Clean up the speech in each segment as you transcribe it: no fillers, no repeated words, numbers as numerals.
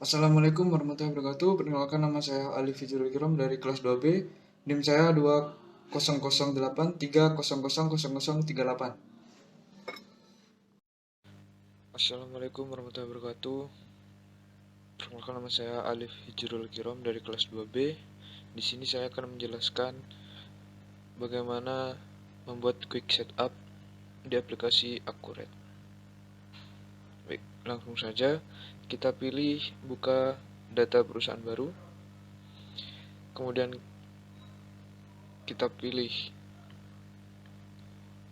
Assalamualaikum warahmatullahi wabarakatuh. Perkenalkan, nama saya Ali Fijrul Kiram dari kelas 2B. NIM saya 200830000038. Assalamualaikum warahmatullahi wabarakatuh. Perkenalkan, nama saya Alif Hijrul Kiram dari kelas 2B. Di sini saya akan menjelaskan bagaimana membuat quick setup di aplikasi Accurate. Baik, langsung saja kita pilih buka data perusahaan baru. Kemudian kita pilih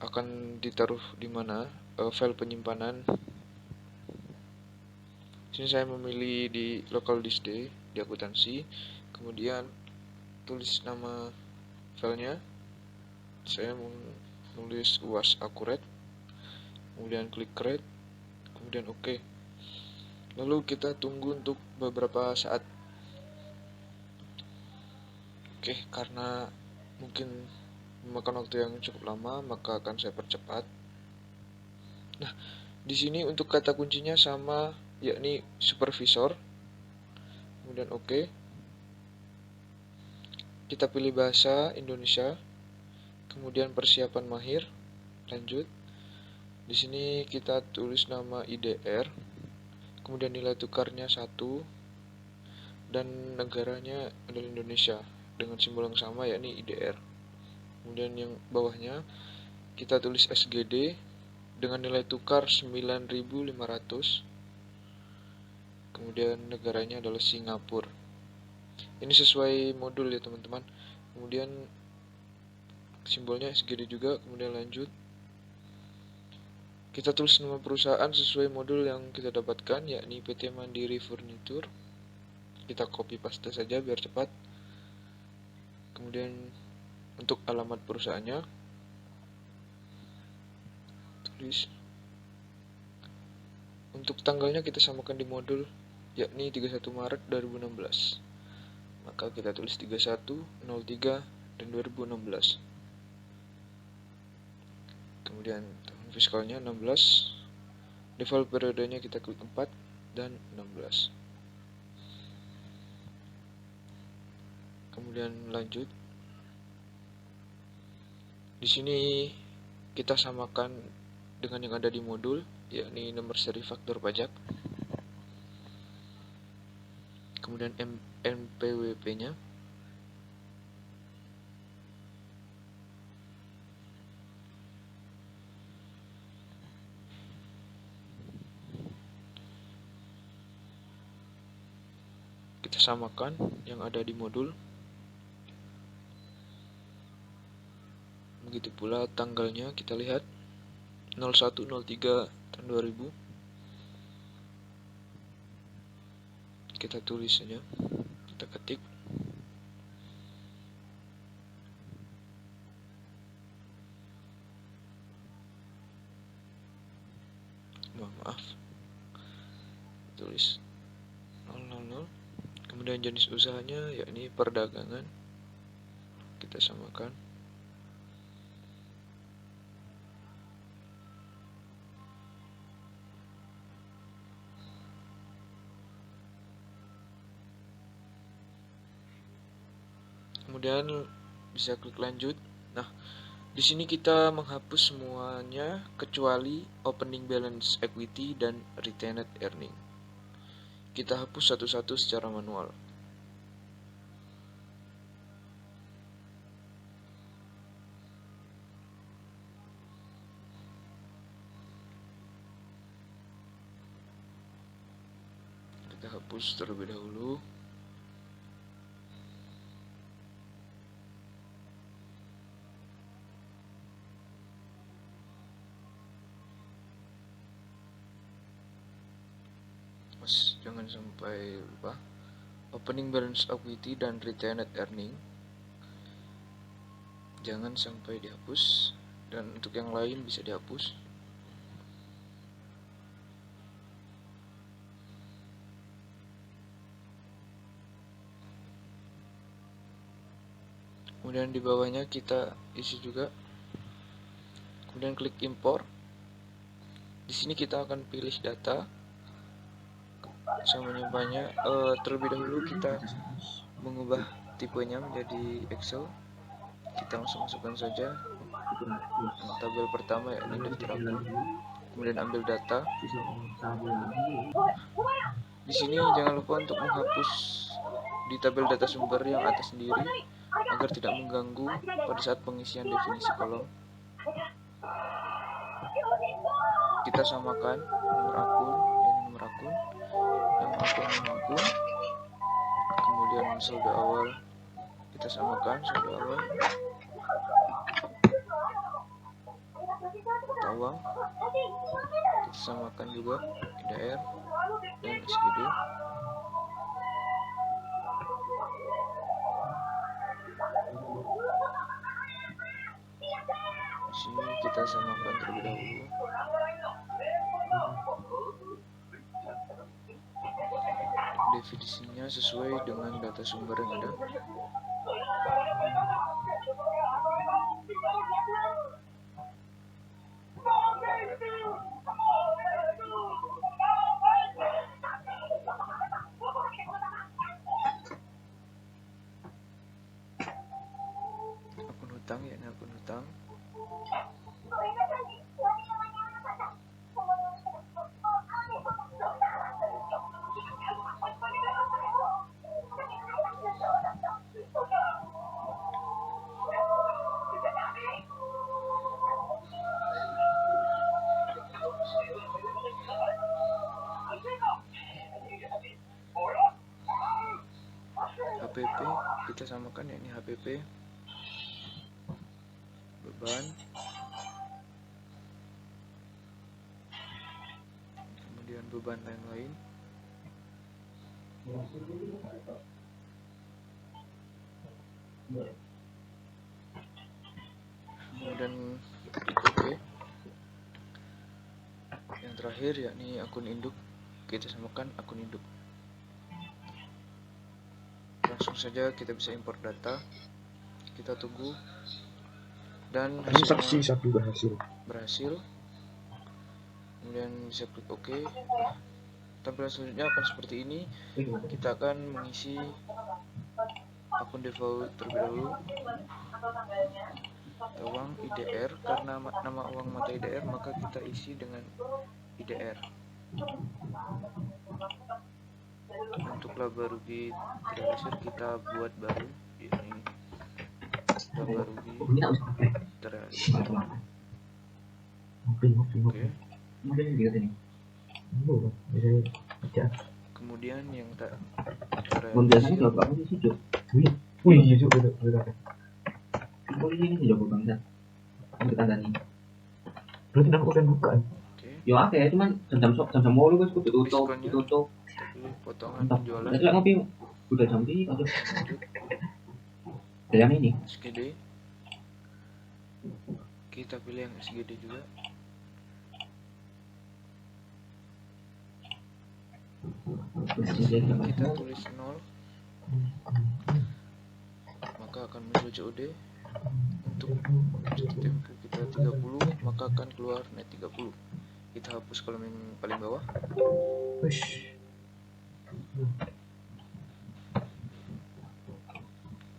akan ditaruh di mana file penyimpanan. Di sini saya memilih di local disk D di akuntansi. Kemudian tulis nama filenya. Saya menulis UAS Accurate, kemudian klik create, kemudian OK. Lalu kita tunggu untuk beberapa saat. Oke, karena mungkin memakan waktu yang cukup lama, maka akan saya percepat. Nah, di sini untuk kata kuncinya sama, yakni supervisor. Kemudian OK. Kita pilih bahasa Indonesia, kemudian persiapan mahir, lanjut. Di sini kita tulis nama IDR, kemudian nilai tukarnya 1, dan negaranya adalah Indonesia dengan simbol yang sama, yakni IDR. Kemudian yang bawahnya kita tulis SGD dengan nilai tukar 9.500, kemudian negaranya adalah Singapura. Ini sesuai modul ya teman-teman. Kemudian simbolnya SGD juga, kemudian lanjut. Kita tulis nama perusahaan sesuai modul yang kita dapatkan, yakni PT Mandiri Furniture. Kita copy paste saja biar cepat. Kemudian untuk alamat perusahaannya tulis. Untuk tanggalnya kita samakan di modul, yakni 31 Maret 2016. Maka kita tulis 31, 03, dan 2016. Kemudian tahun fiskalnya 16. Default periodenya kita klik 4 dan 16. Kemudian lanjut. Di sini kita samakan dengan yang ada di modul, yakni nomor seri faktur pajak. Kemudian NPWP-nya. Kita samakan yang ada di modul. Begitu pula tanggalnya kita lihat 0103 tahun 2000. Kita tulis saja, kita ketik. Maaf, tulis 000. Kemudian jenis usahanya yakni perdagangan, kita samakan. Kemudian bisa klik lanjut. Nah, di sini kita menghapus semuanya kecuali opening balance equity dan retained earning. Kita hapus satu-satu secara manual. Kita hapus terlebih dahulu. Jangan sampai lupa opening balance equity dan retained earning, jangan sampai dihapus, dan untuk yang lain bisa dihapus. Kemudian di bawahnya kita isi juga. Kemudian klik import. Di sini kita akan pilih data. Sama menyimpannya, terlebih dahulu kita mengubah tipenya menjadi Excel. Kita langsung masukkan saja tabel pertama, yakni daftar akun, kemudian ambil data. Di sini jangan lupa untuk menghapus di tabel data sumber yang atas sendiri agar tidak mengganggu pada saat pengisian definisi kolom. Kita samakan nomor akun, nama akun, kemudian saldo awal kita samakan saldo awal, mata uang kita samakan juga IDR dan SGD. Di sini kita samakan terlebih dahulu. Definisinya sesuai dengan data sumber yang ada. Akun hutang, yakni akun hutang. HPP kita samakan, yakni HPP. Beban, kemudian beban lain-lain. Kemudian oke. Yang terakhir yakni akun induk, kita samakan akun induk. Langsung saja kita bisa import data, kita tunggu, dan hasilnya berhasil. Kemudian bisa klik OK. Nah, tampilan selanjutnya akan seperti ini. Kita akan mengisi akun default terlebih dahulu. Mata uang IDR, karena nama uang mata IDR maka kita isi dengan IDR. Untuk laba rugi tidak hasil kita buat baru, ini laba rugi terrealisir. Oke. Kemudian yang tak terrealisir, Yo akeh cuman jam-jam 8 wis kudu tutup. kita pilih potongan penjualan. Lek ngopi udah jam 2 aja. Yang ini SGD. Kita pilih yang SGD juga. Kita tulis 0, maka akan muncul COD. Untuk tempo kita 30, maka akan keluar net 30. Kita hapus kolom yang paling bawah.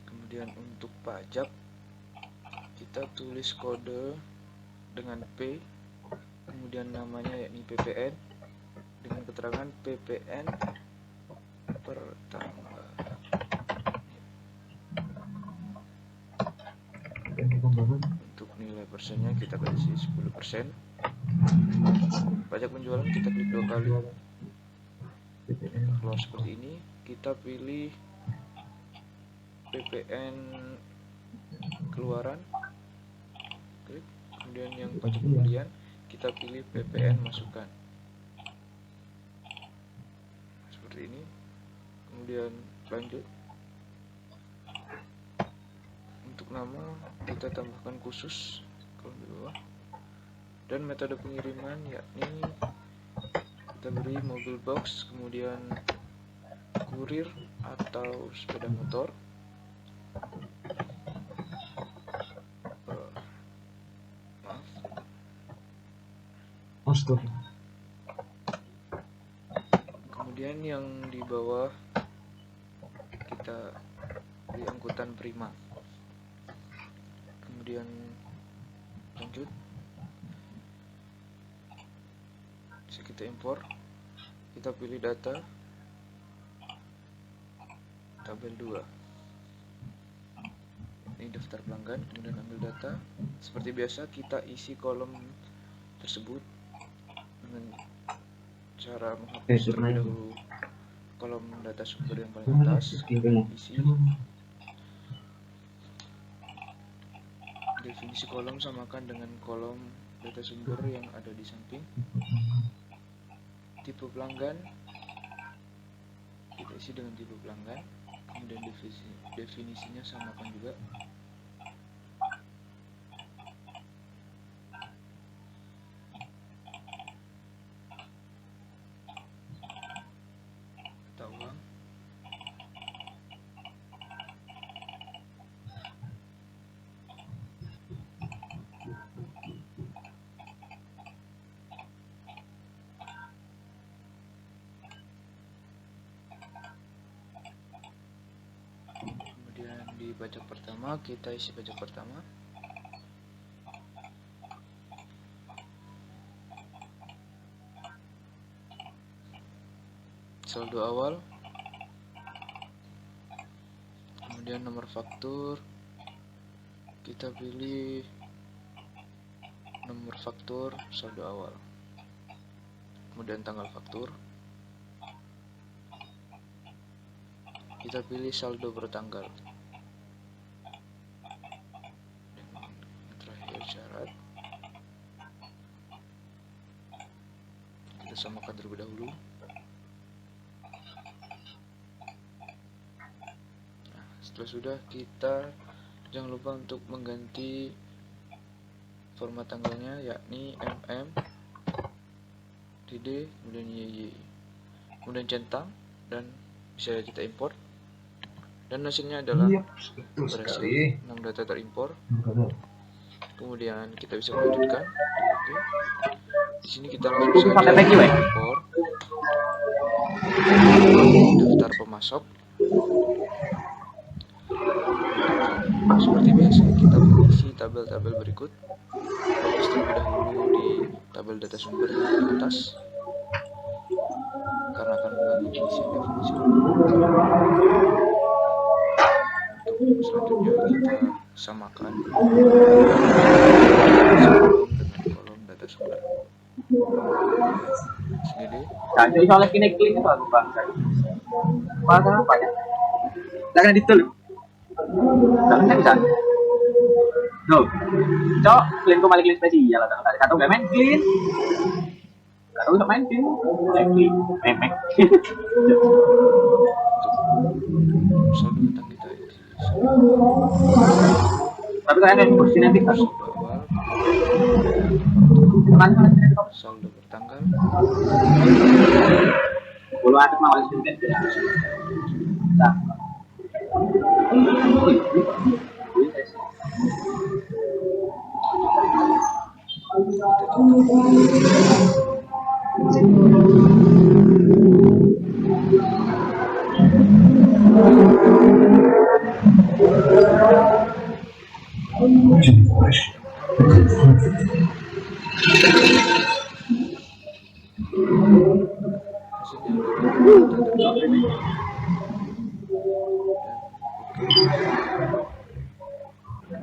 Kemudian untuk pajak kita tulis kode dengan P, kemudian namanya yakni PPN dengan keterangan PPN per tanggal. Untuk nilai persennya kita kasih 10%. Pajak penjualan kita klik 2 kali. Keluar seperti ini. Kita pilih PPN keluaran, klik. Kemudian yang pajak pembelian kita pilih PPN masukan, seperti ini. Kemudian lanjut. Untuk nama kita tambahkan khusus kolom di bawah, dan metode pengiriman yakni kita beri mobil box, kemudian kurir atau sepeda motor. Kemudian yang di bawah kita di angkutan prima. Kemudian lanjut, bisa kita impor, kita pilih data tabel 2. Ini daftar pelanggan, kemudian ambil data. Seperti biasa kita isi kolom tersebut dengan cara menghapus terlebih dahulu kolom data sumber yang paling atas. Isi definisi kolom samakan dengan kolom data sumber yang ada di samping. Tipe pelanggan kita isi dengan tipe pelanggan, kemudian definisinya samakan juga. Kita ulang. Kemudian di pajak pertama kita isi pajak pertama. Saldo awal. Kemudian nomor faktur. Kita pilih nomor faktur saldo awal. Kemudian tanggal faktur. Kita pilih saldo bertanggal. Dan yang terakhir syarat. Kita samakan terlebih dahulu. Nah, setelah sudah, kita jangan lupa untuk mengganti format tanggalnya, yakni MM, DD, kemudian YY, kemudian centang, dan bisa kita import. Dan hasilnya adalah berhasil 6 data terimpor. Kemudian kita bisa melanjutkan. Oke. Di sini kita langsung saja impor daftar pemasok. Seperti biasa kita mengisi tabel-tabel berikut. Fokus terlebih dahulu di tabel data sumber di atas karena akan mengganggu pengisian definisi. Selanjutnya kita samakan dengan kolom data sumber. Segede. Jadi soalnya kini klik itu aku bangsa. Bahasa apa ya? Jangan ditul. Jangan bisa. No. Cok, clean kok malah clean spesial atau enggak? Kata main clean. Kata usah main clean. Clean. Memek. Saldo utang kita isi. Tapi kayaknya yang kursi nanti kan. Saldo awal. Saldo bertanggal. Bulu atas mah wajib kan. Nah.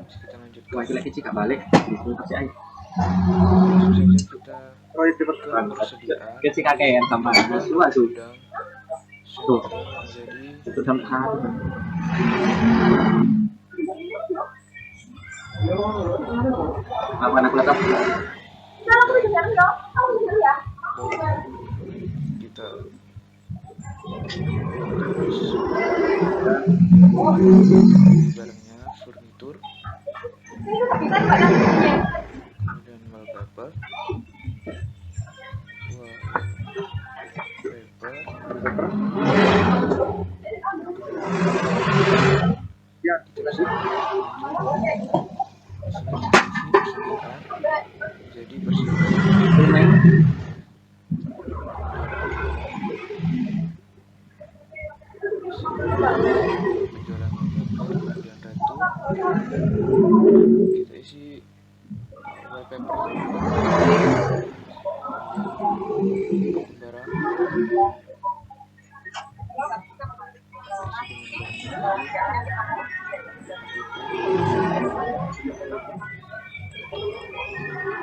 Kita lanjutkan. Wajib lagi cik balik. Itu kasih aja. Langsung saja kita Proyek ke persediaan. Kecil kakean sama lu aduh. Gudang Tuh. menjadi Itu sama satu. Apa anak letak? kita barangnya furnitur, kemudian wallpaper, Ya, jadi persediaan kita isi wallpaper kemudian barang isi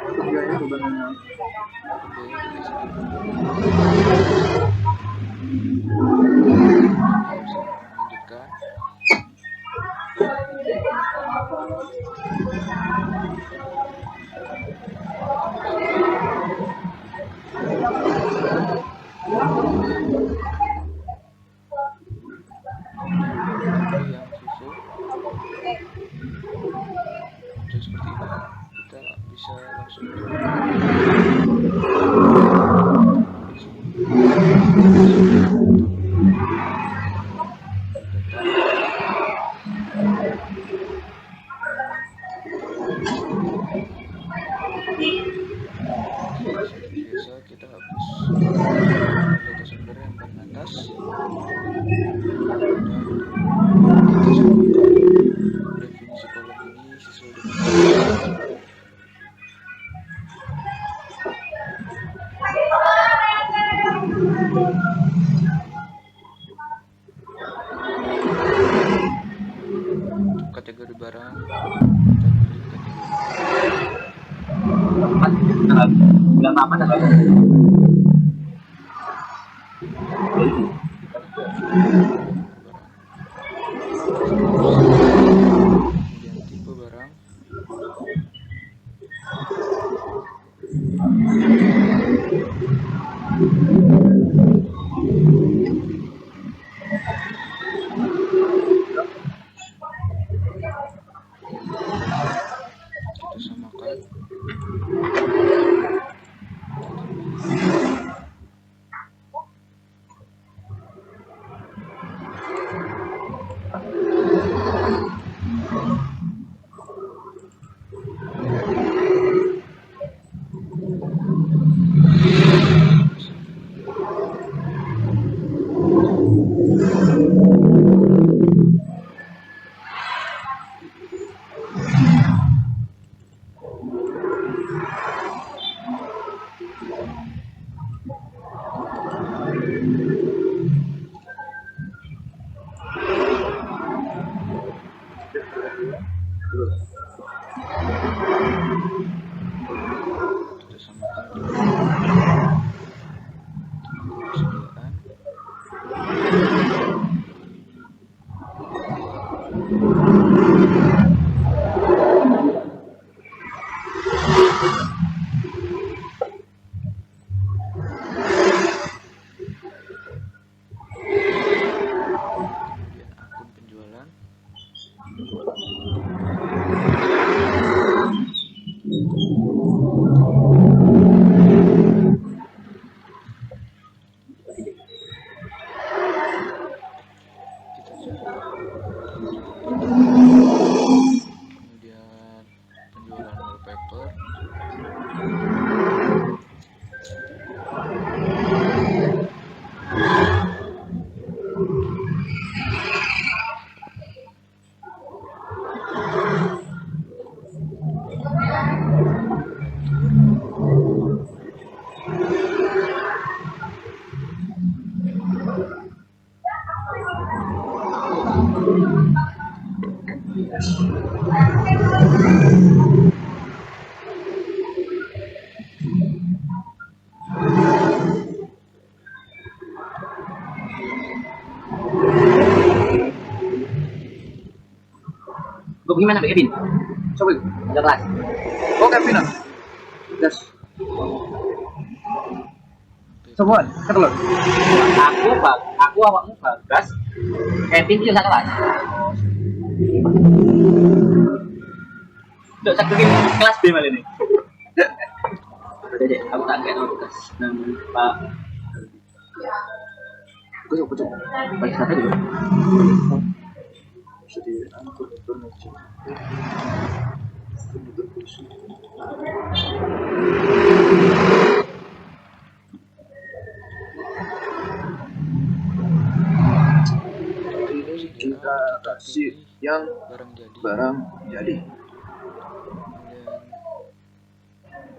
Tujuannya sebenarnya lanjutkan. Yang vivo muncul seperti ini, kita bisa langsung biasa kita hapus data sumber yang paling atas dan definisi kolom ini sesuai dengan kategori barang, kita pilih kategori bulan apa tanggal kemudian tipe barang, kita samakan. Kita samakan persediaan. Kemudian akun penjualan. Kemudian penjualan wallpaper. Gue gimana Mbak Kevin? Coba udah kelas. Oh Kevin ah. Gas. Coba ketelur. Aku awakmu Bagas. Kevin itu satu kelas. Udah satu kelas B malah ini. Udah deh, aku tak kayak tugas. Pak. Gue coba. Baik satu dulu. Jadi angkut bermacam penduduk khusus. Ini kita kita si pilih yang barang jadi, barang jadi.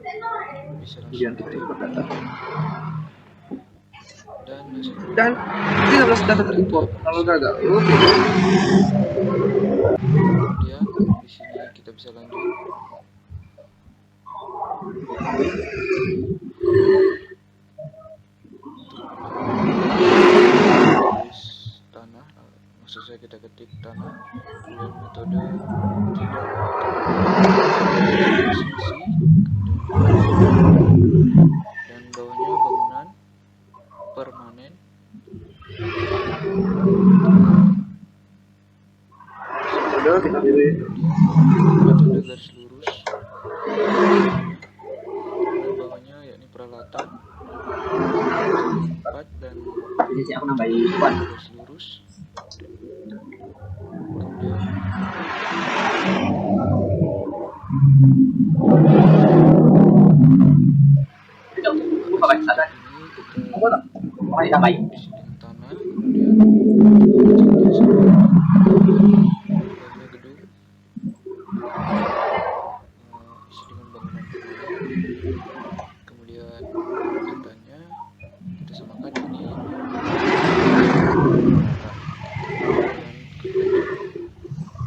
kemudian bisa Kemudian langsung kita ketik import data. dan hasilnya Dan 13 data terimport. Kalau gagal, oke. kemudian di sini kita bisa lanjut tulis tanah, maksud saya kita ketik tanah, kemudian metode tidak sesi, dan bawahnya bangunan permanen, Udah kita pilih metode garis lurus, kemudian bawahnya yakni peralatan 4 dan ini sih aku nambahin buat garis lurus, kemudian buka baca sana. ini kita Apa tak? Mau ditambahin. isi dengan tanah, kemudian bawahnya gedung, isi dengan bangunan permanen, kemudian datanya kita samakan ini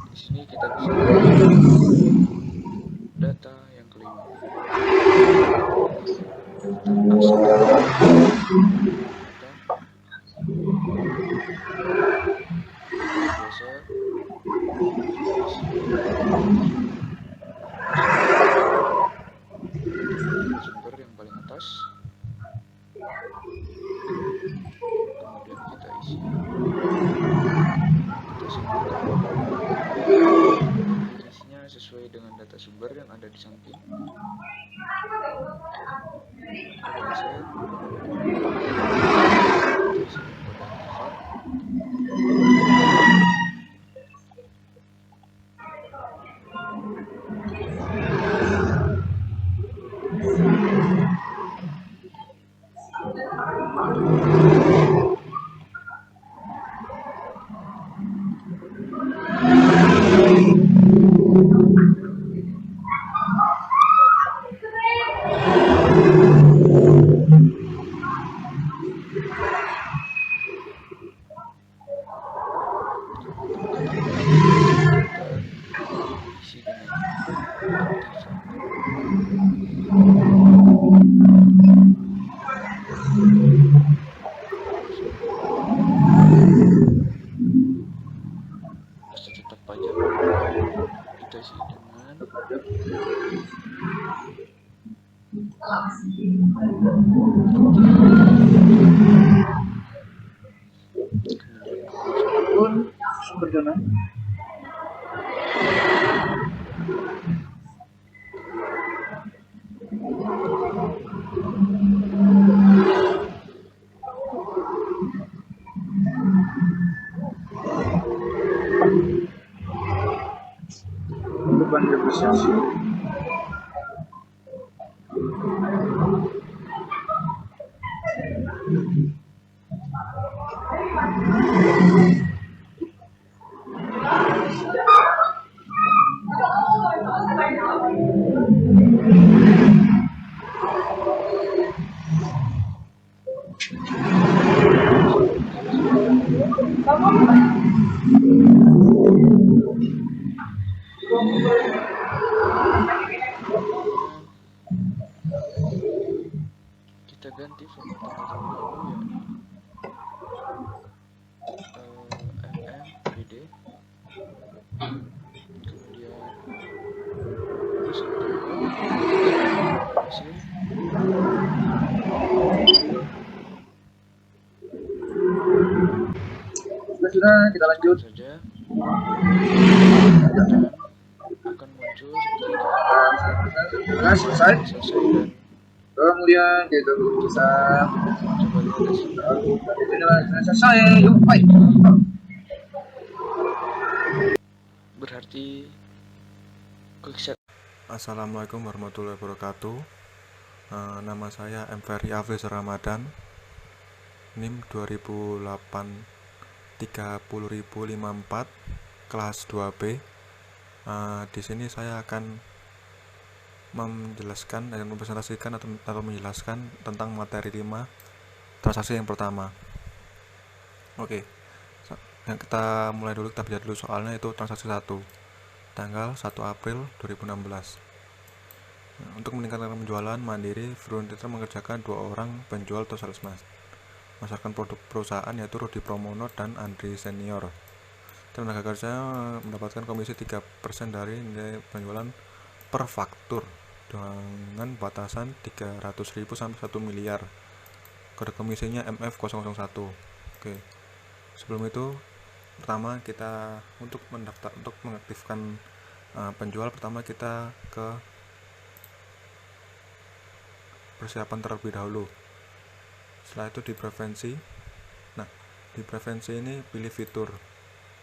di sini kita bisa data yang kelima, daftar aset biasa sumber yang paling atas, kemudian kita isi isinya sesuai dengan data sumber yang ada di samping. Kode aset, isi kode aktifan, isi dengan aktifan, tetap pajak kita isi dengan Pun sumber dana. Beban depresiasi. kita ganti format tanda terlebih dahulu, yakni kemudian hasil, Sudah kita lanjut saja dan akan muncul seperti ini. Nah, selesai. Selesai dan Kemudian kita bisa coba lihat selesai. Yuk, baik. berarti klik set. Assalamualaikum warahmatullahi wabarakatuh. Nama saya M. Ferry Hafiz Ramadan, NIM 2008 30.054 kelas 2B. Di sini saya akan menjelaskan dan mempresentasikan atau menjelaskan tentang materi 5 transaksi yang pertama. Oke, yang kita mulai dulu, kita baca dulu soalnya. Itu transaksi 1 tanggal 1 April 2016. Untuk meningkatkan penjualan mandiri, Furniture mengerjakan 2 orang penjual atau salesman memasarkan produk perusahaan, yaitu Rudi Promono dan Andri Senior. Tenaga kerja mendapatkan komisi 3% dari nilai penjualan per faktur dengan batasan 300.000 sampai 1 miliar. Kode komisinya MF001. Oke. Sebelum itu, pertama kita untuk mengaktifkan penjual, pertama kita ke persiapan terlebih dahulu. Setelah itu di preferensi. Nah, di preferensi ini pilih fitur.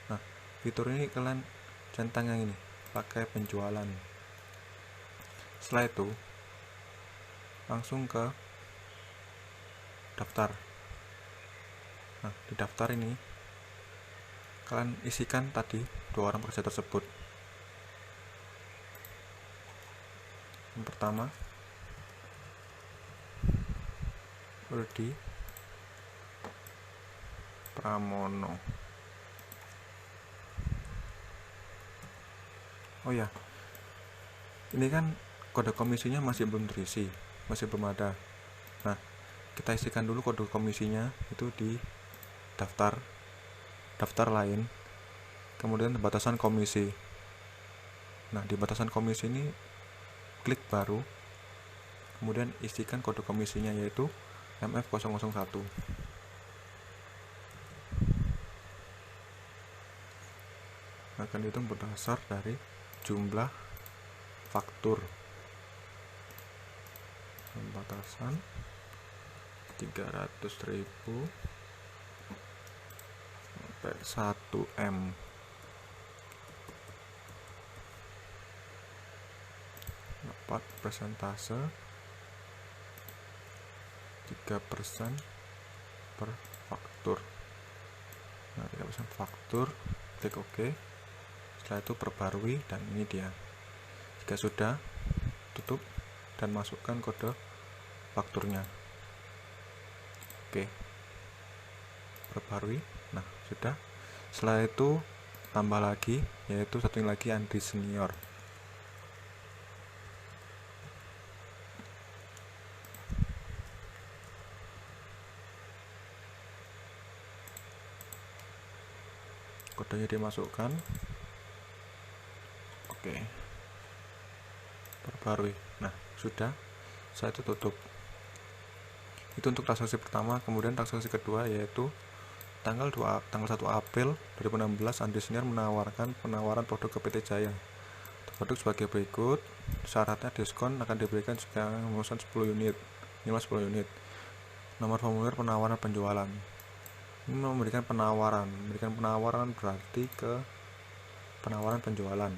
Nah, fitur ini kalian centang yang ini, pakai penjualan. Setelah itu langsung ke daftar. Nah, di daftar ini kalian isikan tadi 2 orang pekerja tersebut. Yang pertama Rudi Pramono. Oh ya, ini kan kode komisinya masih belum terisi, masih belum ada. Nah, kita isikan dulu kode komisinya itu di daftar lain, kemudian batasan komisi. Nah, di batasan komisi ini klik baru, kemudian isikan kode komisinya, yaitu MF001. Akan dihitung berdasar dari jumlah faktur. Batasan 300.000 sampai 1 M. Dapat persentase 3% per faktur. Nah, 3% faktur, klik OK. Setelah itu perbarui, dan ini dia. Jika sudah, tutup dan masukkan kode fakturnya. Oke, perbarui. Nah, sudah. Setelah itu tambah lagi, yaitu satu lagi Andri Senior. Kodenya dimasukkan. Oke, perbarui. Nah, sudah. Saya itu tutup. Itu untuk transaksi pertama. Kemudian transaksi kedua, yaitu tanggal 1 April 2016, Andri Senior menawarkan penawaran produk ke PT Jaya. Produk sebagai berikut. Syaratnya diskon akan diberikan jika memesan 10 unit, minimal 10 unit. Nomor formulir penawaran penjualan. Ini memberikan penawaran berarti ke penawaran penjualan.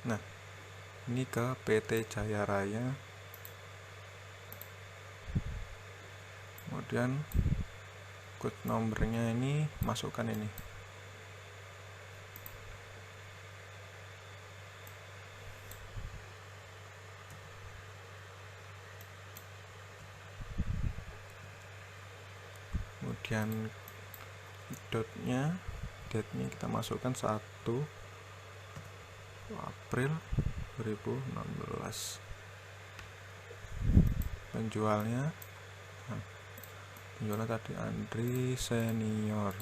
Nah, ini ke PT Jaya Raya. Kemudian kode nomornya ini masukkan ini. Kemudian date-nya kita masukkan 1 April 2016. Penjualnya tadi Andri Senior.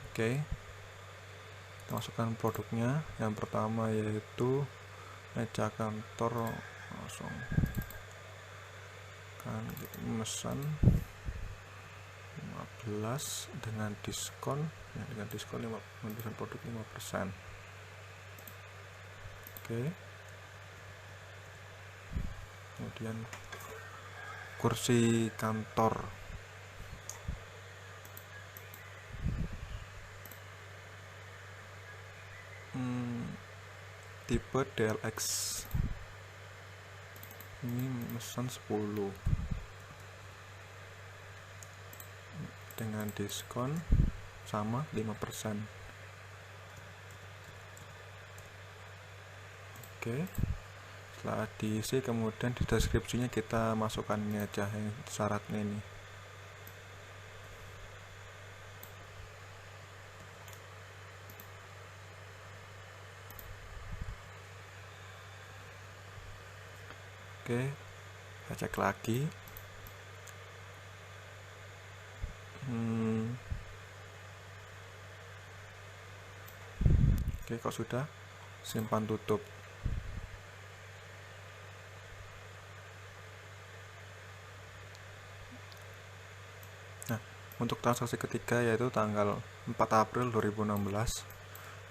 Oke, kita masukkan produknya. Yang pertama yaitu meja kantor kosong, kan memesan 15 dengan diskon, dengan diskon produk 5%. Oke, kemudian kursi kantor, tipe DLX. Ini memesan 10 dengan diskon sama 5%. Oke, setelah diisi kemudian di deskripsinya kita masukkan ini aja yang syaratnya ini. Oke, kita cek lagi. Oke, kok sudah, simpan tutup. Nah, untuk transaksi ketiga yaitu tanggal 4 April 2016,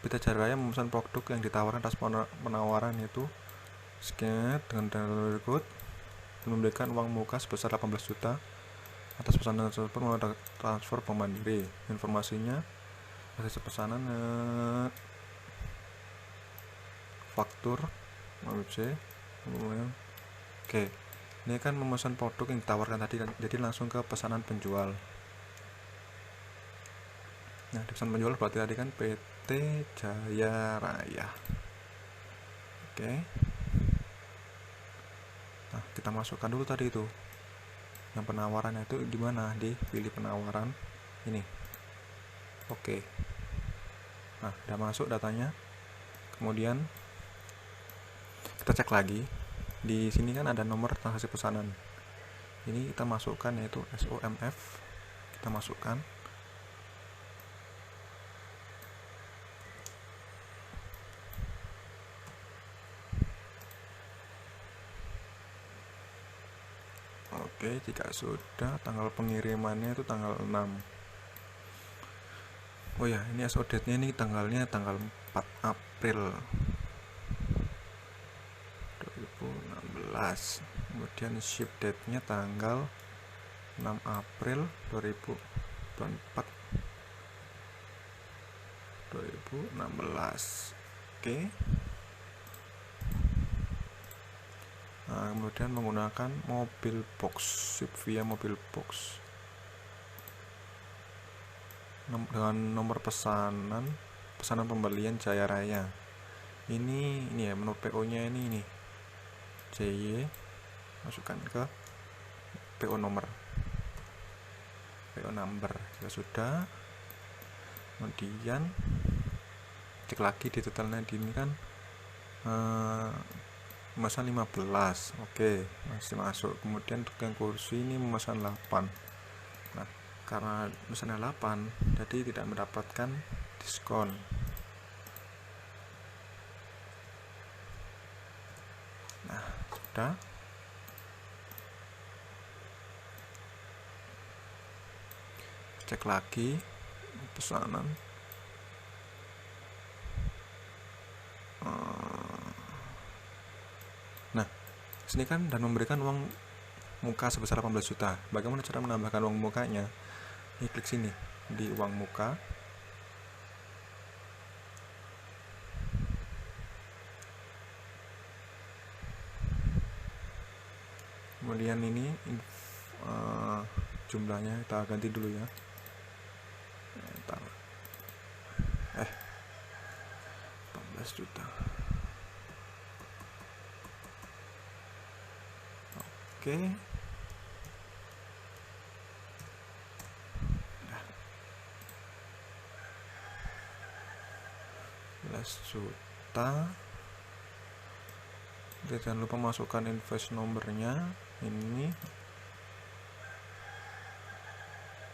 Pita Jaya memesan produk yang ditawarkan atas penawaran itu scan dengan dana berikut dan memberikan uang muka sebesar 18 juta atas pesanan tersebut melalui transfer Bank Mandiri. Informasinya hasil pesanan faktur OC. Oke, ini kan memesan produk yang ditawarkan tadi, jadi langsung ke pesanan penjual. Nah, di pesanan penjual berarti tadi kan PT Jaya Raya. Oke, nah kita masukkan dulu tadi itu yang penawarannya itu di mana, di pilih penawaran ini. Oke, nah udah masuk datanya. Kemudian kita cek lagi, di sini kan ada nomor transaksi pesanan, ini kita masukkan yaitu SOMF, kita masukkan. Oke, jika sudah, tanggal pengirimannya itu tanggal 6. Oh ya, ini SO date-nya ini tanggalnya tanggal 4 April 2016. Kemudian ship date-nya tanggal 6 April 2024 2016. Oke. Nah, kemudian menggunakan mobil box, ship via mobil box dengan nomor pesanan pembelian Jaya Raya. Ini ya menurut PO nya ini JY, masukkan ke PO number ya sudah. Kemudian cek lagi di detailnya, di ini kan memesan 15. Oke, masih masuk. Kemudian untuk yang kursi ini memesan 8. Nah, karena memesannya 8 jadi tidak mendapatkan diskon. Nah, sudah. Cek lagi pesanan. Nah, sini kan dan memberikan uang muka sebesar 18 juta. Bagaimana cara menambahkan uang mukanya? Ini klik sini di uang muka. Kemudian ini jumlahnya kita ganti dulu ya. Ntar 14 juta. Oke. Nah, 14 juta. Jangan lupa masukkan invoice nomornya, ini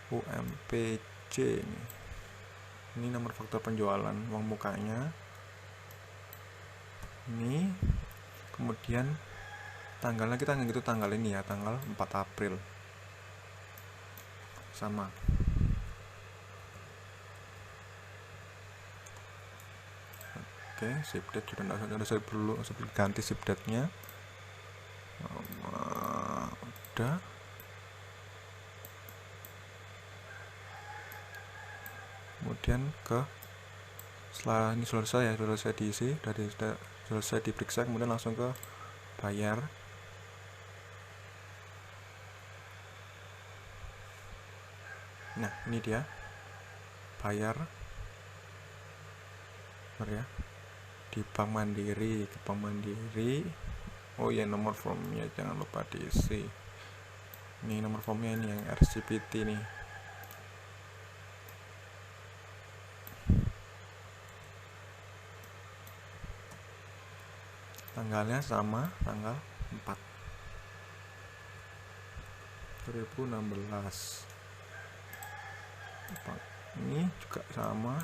UMPC ini nomor faktur penjualan, uang mukanya ini. Kemudian tanggalnya kita gitu, tanggal ini ya, tanggal 4 April sama. Oke, ship date sudah ada, saya perlu ganti ship date-nya. Udah. Kemudian setelah ini selesai ya, selesai diisi, sudah selesai diperiksa, kemudian langsung ke bayar. Nah, ini dia bayar, benar ya, di Bank Mandiri, ke Bank Mandiri. Oh ya, nomor formnya jangan lupa diisi. Ini nomor formnya ini yang RCPT nih. Tanggalnya sama, tanggal 4 2016. Ini juga sama,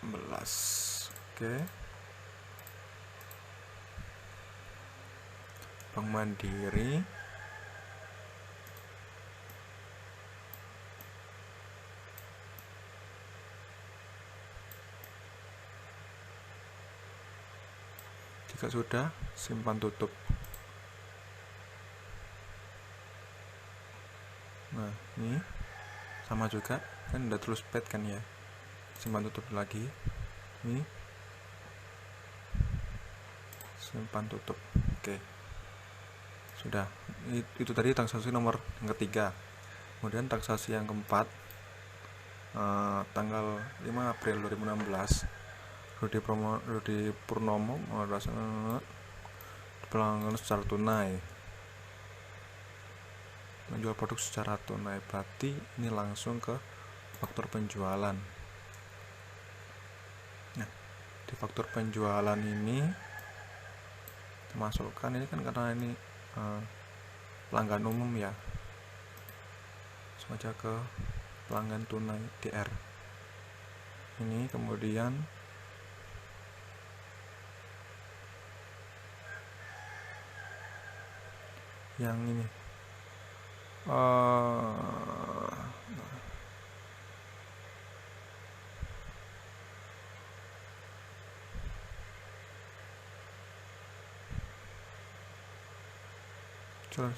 oke. Bank Mandiri, jika sudah simpan tutup. Nah, ini sama juga kan udah terus pet kan ya, simpan tutup lagi. Ini simpan tutup. Oke, sudah. Itu tadi transaksi nomor yang ketiga. Kemudian transaksi yang keempat, tanggal 5 April 2016, Rudi Purnomo melaksanakan pelanggan secara tunai, menjual produk secara tunai. Berarti ini langsung ke faktur penjualan. Nah, di faktur penjualan ini masukkan, ini kan karena ini pelanggan umum ya, langsung aja ke pelanggan tunai DR. Ini kemudian yang ini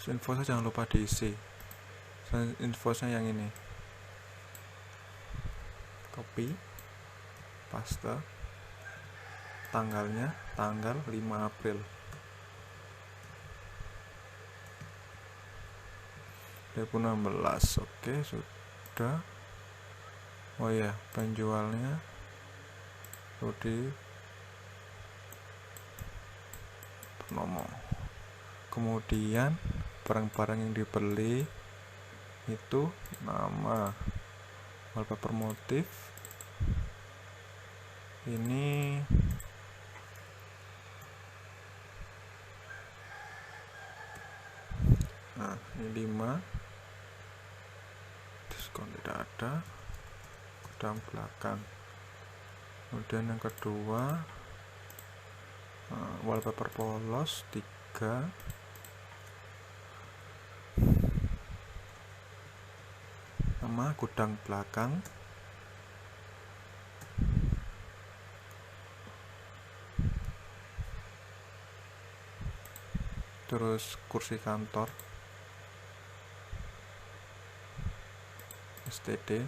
invoice jangan lupa diisi. Invoice-nya yang ini, copy, paste, tanggalnya tanggal 5 April 2016. Oke, sudah. Oh ya, penjualnya Rudi Purnomo. Kemudian barang-barang yang dibeli itu nama, wallpaper motif, ini nah ini 5, diskon tidak ada, gudang belakang. Kemudian yang kedua, wallpaper polos 3, nama gudang belakang, terus kursi kantor STD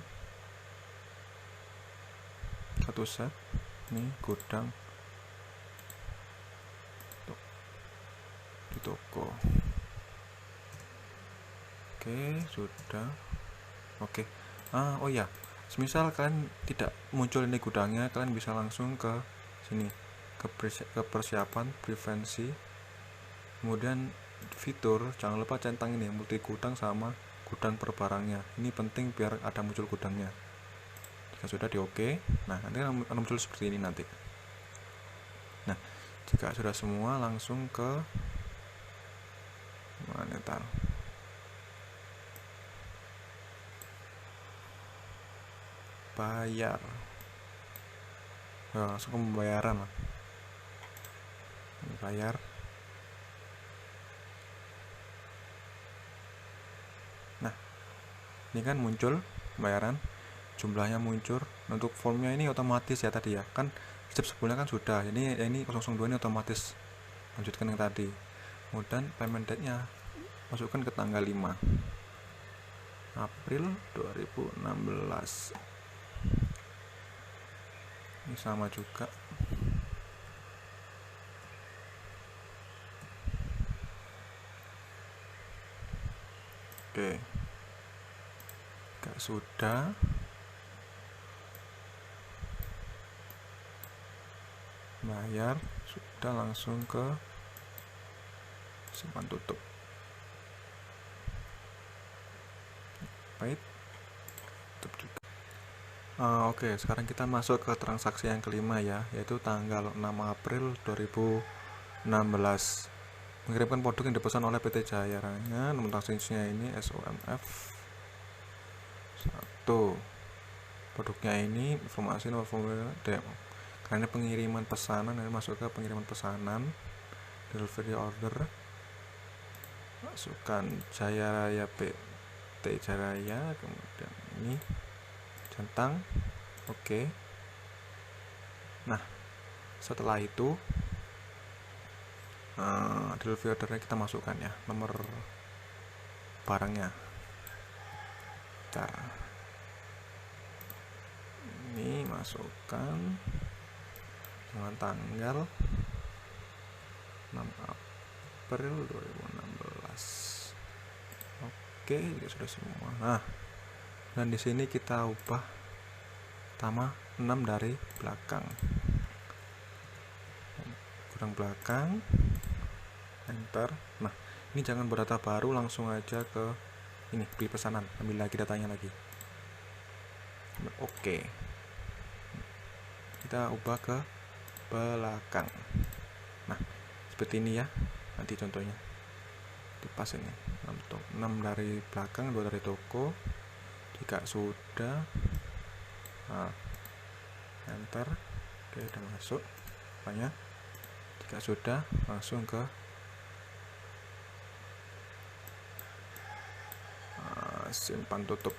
1 set, ini gudang di toko. Oke, sudah. Oke. Oh ya, semisal kalian tidak muncul ini gudangnya, kalian bisa langsung ke sini, ke persiapan prevensi, kemudian fitur, jangan lupa centang ini multi gudang sama gudang per barangnya. Ini penting biar ada muncul gudangnya. Jika sudah di oke, nah nanti akan muncul seperti ini nanti. Nah, jika sudah semua, langsung ke monetar. Bayar, langsung ke pembayaran lah. Bayar. Nah, ini kan muncul pembayaran, jumlahnya muncul. Untuk formnya ini otomatis ya tadi ya, kan step sebelumnya kan sudah. Ini 002 ini otomatis lanjutkan yang tadi. Kemudian payment date-nya masukkan ke tanggal 5 April 2016. Ini sama juga. Oke, sudah. Bayar sudah, langsung ke simpan tutup. Baik, tutup juga. Oke, sekarang kita masuk ke transaksi yang kelima ya, yaitu tanggal 6 April 2016. Mengirimkan produk yang dipesan oleh PT Jaya Raya. Nomor transaksinya ini SOMF 1. Produknya ini informasi nomor formulir demo. Karena pengiriman pesanan, ini masuk ke pengiriman pesanan, delivery order, masukkan Jaya Raya PT Jaya Raya, kemudian ini centang. Oke. Nah, setelah itu delivery ordernya kita masukkan ya, nomor barangnya. Cara ini masukkan dengan tanggal 6 April 2016. Oke, ya sudah semua. Nah, dan di sini kita ubah pertama 6 dari belakang, kurang belakang, enter. Nah, ini jangan berdata baru, langsung aja ke ini, pilih pesanan, ambil lagi datanya lagi. Oke, kita ubah ke belakang. Nah, seperti ini ya, nanti contohnya pas ini 6 dari belakang, 2 dari toko. Jika sudah, enter. Oke, udah masuk banyak. Jika sudah, langsung ke simpan tutup.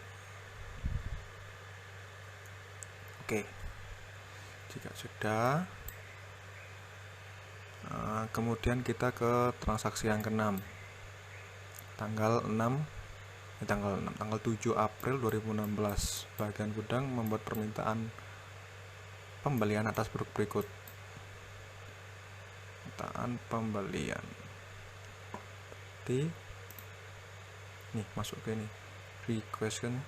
Oke, jika sudah, kemudian kita ke transaksi yang ke-6, tanggal 7 April 2016. Bagian gudang membuat permintaan pembelian atas produk berikut. Permintaan pembelian. Nih, masuk ke ini. Requestion.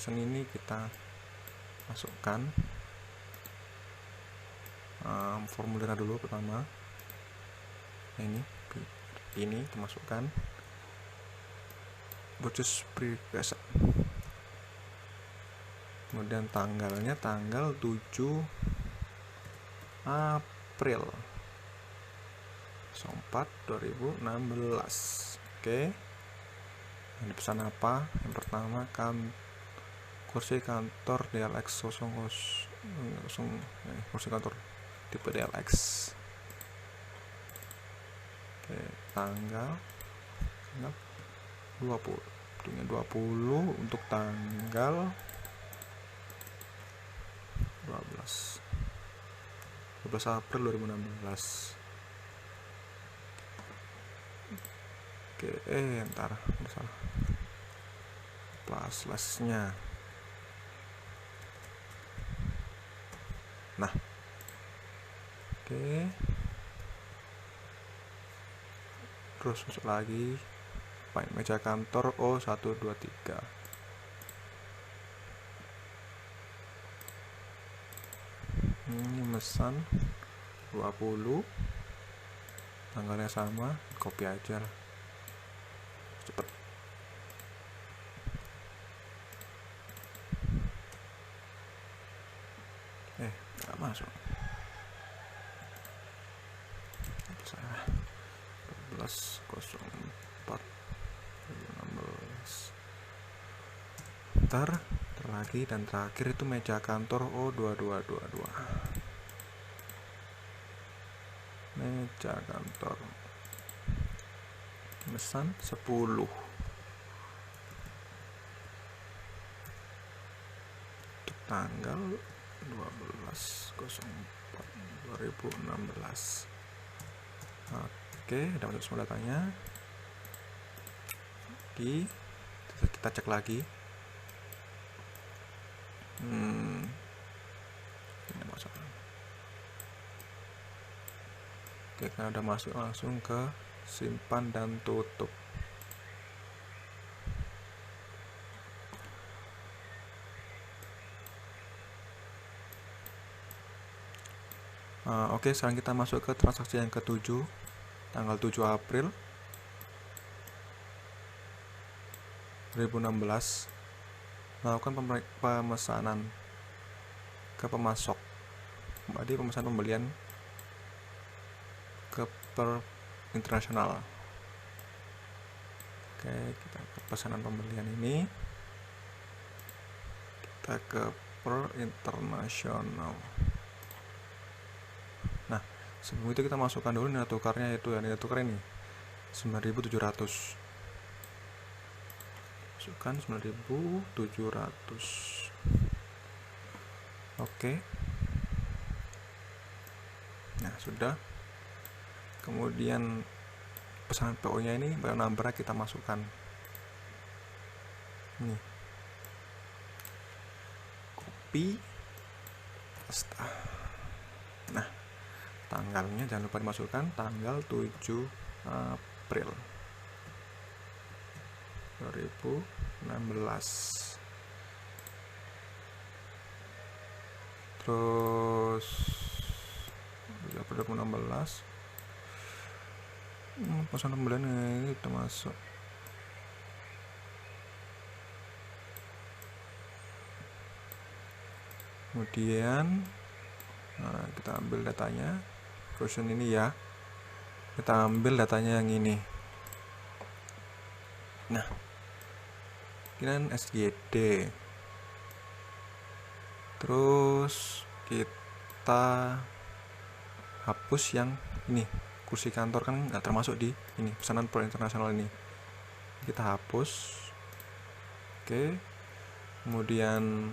Ini kita masukkan formulirnya dulu pertama. Ini kita masukkan purchase request. Kemudian tanggalnya tanggal 7 April 4 2016. Oke. Ini pesan apa? Yang pertama kursi kantor DLX 00, kursi kantor tipe DLX. Oke, tanggal 20. Tentunya 20 untuk tanggal 12 April 2016. Oke, ntar salah plus-nya. Nah, oke, terus masuk lagi meja kantor O123. Ini mesan 20, tanggalnya sama, copy aja lah, cepet. Nggak masuk. 12/04/2016. Ntar lagi, dan terakhir itu meja kantor O2222. Meja kantor pesan 10. Untuk tanggal 12/04/2016. Oke, udah masuk semua datanya. Kita cek lagi. Ini masalah. Oke, karena udah masuk, langsung ke simpan dan tutup. Oke, sekarang kita masuk ke transaksi yang ke-7, tanggal 7 April 2016, melakukan pemesanan ke pemasok. Jadi pemesanan pembelian ke per internasional. Oke, kita ke pesanan pembelian ini, kita ke per internasional. Nah, sebelum itu kita masukkan dulu nilai tukarnya, itu ya nilai tukar ini 9.700. Masukkan 9.700. Oke. Nah, sudah. Kemudian pesanan PO nya ini barang number kita masukkan. Ini. Copy. Paste. Nah, tanggalnya jangan lupa dimasukkan, tanggal 7 April 2016. Terus April 2016, pesanan pembelian ini kita masuk. Kemudian kita ambil datanya, version ini ya, kita ambil datanya yang ini. Nah, ini kan SGD. Terus kita hapus yang ini, kursi kantor kan nggak termasuk di ini, pesanan per internasional ini kita hapus. Oke, kemudian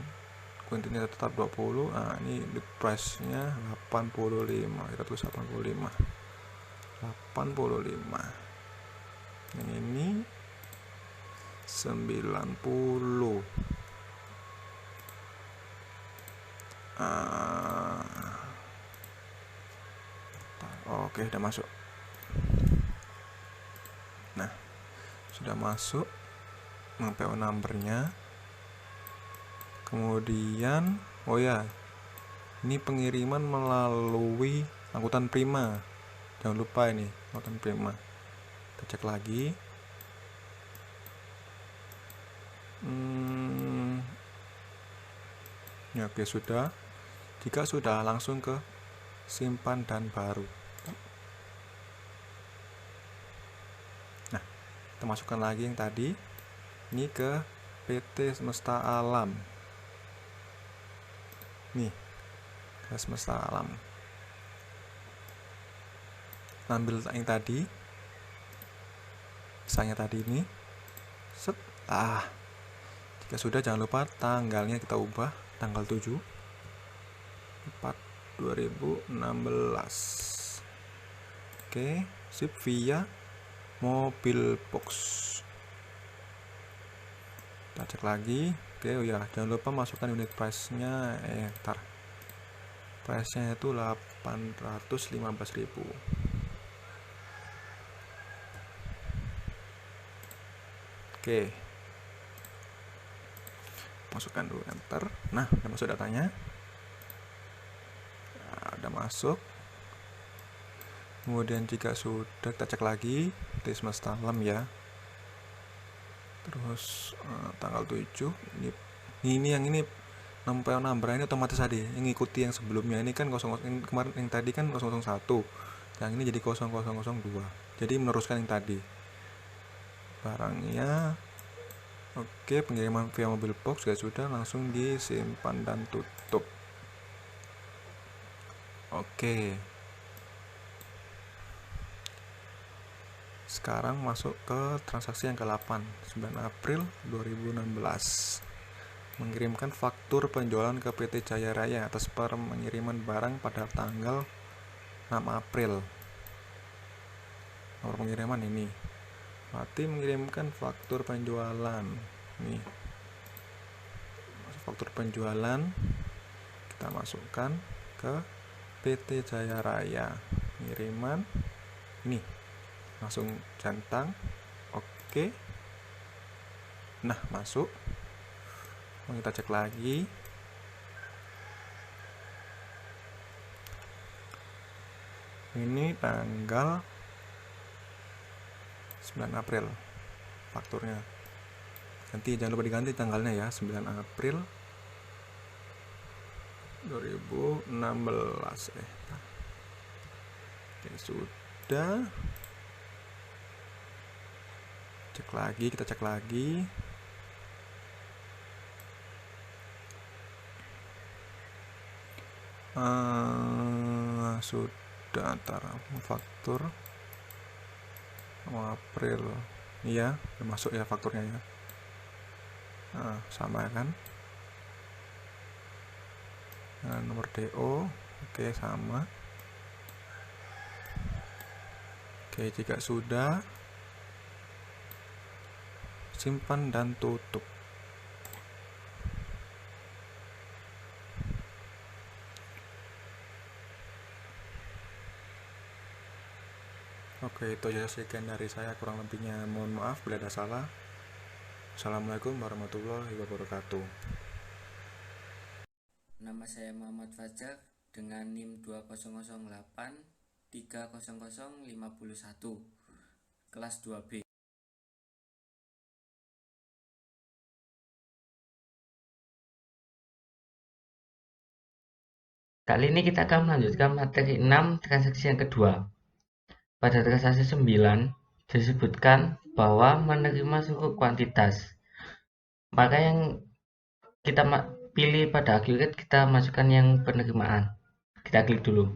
kuantitasnya tetap 20. Nah, ini di price nya 85, kita tulis 85. Yang ini 90. Oke, udah masuk. Nah, sudah masuk PO numbernya. Kemudian oh ya, ini pengiriman melalui angkutan Prima, jangan lupa ini angkutan Prima. Kita cek lagi. Ya, oke, sudah. Jika sudah, langsung ke simpan dan baru. Nah, kita masukkan lagi yang tadi ini ke PT Semesta Alam. Nih, ke Semesta Alam. Ambil yang tadi, misalnya tadi ini, set. Jika sudah, jangan lupa tanggalnya kita ubah, tanggal 7/4/2016. Oke, ship via mobil box. Kita cek lagi. Oke, oh ya, jangan lupa masukkan unit price nya. Price nya itu 815.000. Oke, masukkan dulu, enter. Nah, udah masuk datanya. Nah, udah masuk. Kemudian jika sudah, kita cek lagi di Semesta Alam ya. Terus tanggal 7 ini yang ini PO number ini otomatis tadi yang ngikuti yang sebelumnya. Ini kan 00, kemarin yang tadi kan 001, yang ini jadi 0002, jadi meneruskan yang tadi. Barangnya oke, pengiriman via mobil box sudah, langsung disimpan dan tutup. Oke, sekarang masuk ke transaksi yang ke-8, 9 April 2016. Mengirimkan faktur penjualan ke PT Jaya Raya atas pengiriman barang pada tanggal 6 April. Nomor pengiriman ini. Berarti mengirimkan faktur penjualan. Nih. Faktur penjualan kita masukkan ke PT Jaya Raya. pengiriman. Ini langsung centang. Oke. Nah, masuk. Kita cek lagi. Ini tanggal 9 April fakturnya. Nanti jangan lupa diganti tanggalnya ya, 9 April 2016. Oke, sudah. Cek lagi, kita cek lagi. Sudah antara faktur April. Iya, udah masuk ya fakturnya ya. Nah, sama kan? Nah, nomor DO. Oke, sama. Oke, jika sudah, simpan dan tutup. Oke, itu aja sekian dari saya, kurang lebihnya mohon maaf bila ada salah. Assalamualaikum warahmatullahi wabarakatuh. Nama saya Muhammad Fajar dengan NIM 2008 30051, kelas 2B. Kali ini kita akan melanjutkan materi 6 transaksi yang kedua. Pada transaksi 9 disebutkan bahwa menerima suku kuantitas. Maka yang kita pilih pada akhirnya kita masukkan yang penerimaan. Kita klik dulu.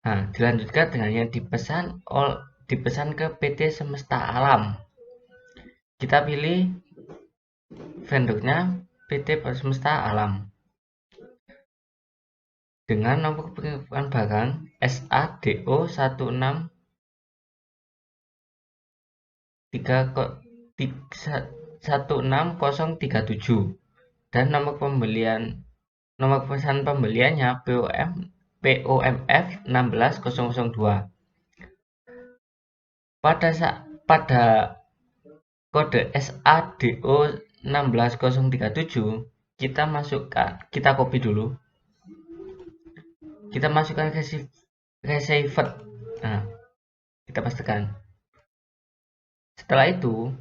Nah, dilanjutkan dengan yang dipesan ke PT Semesta Alam. Kita pilih vendornya PT Semesta Alam. Dengan nomor pengiriman barang SADO 16037 dan nomor pesan pembeliannya POMF 16002. Pada kode SADO 16037 kita copy dulu. Kita masukkan received. Nah, kita pastikan. Setelah itu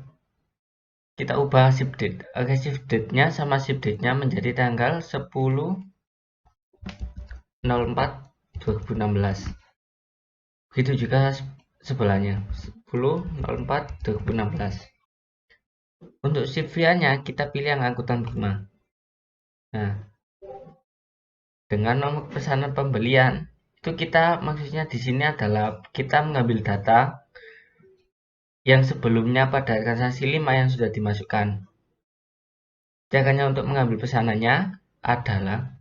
kita ubah ship date. Receive date-nya sama ship date-nya menjadi tanggal 10/04/2016. Begitu juga sebelahnya 10/04/2016. Untuk ship via-nya kita pilih yang angkutan Burma. Nah, dengan nomor pesanan pembelian itu maksudnya di sini adalah kita mengambil data yang sebelumnya pada transaksi 5 yang sudah dimasukkan. Caranya untuk mengambil pesanannya adalah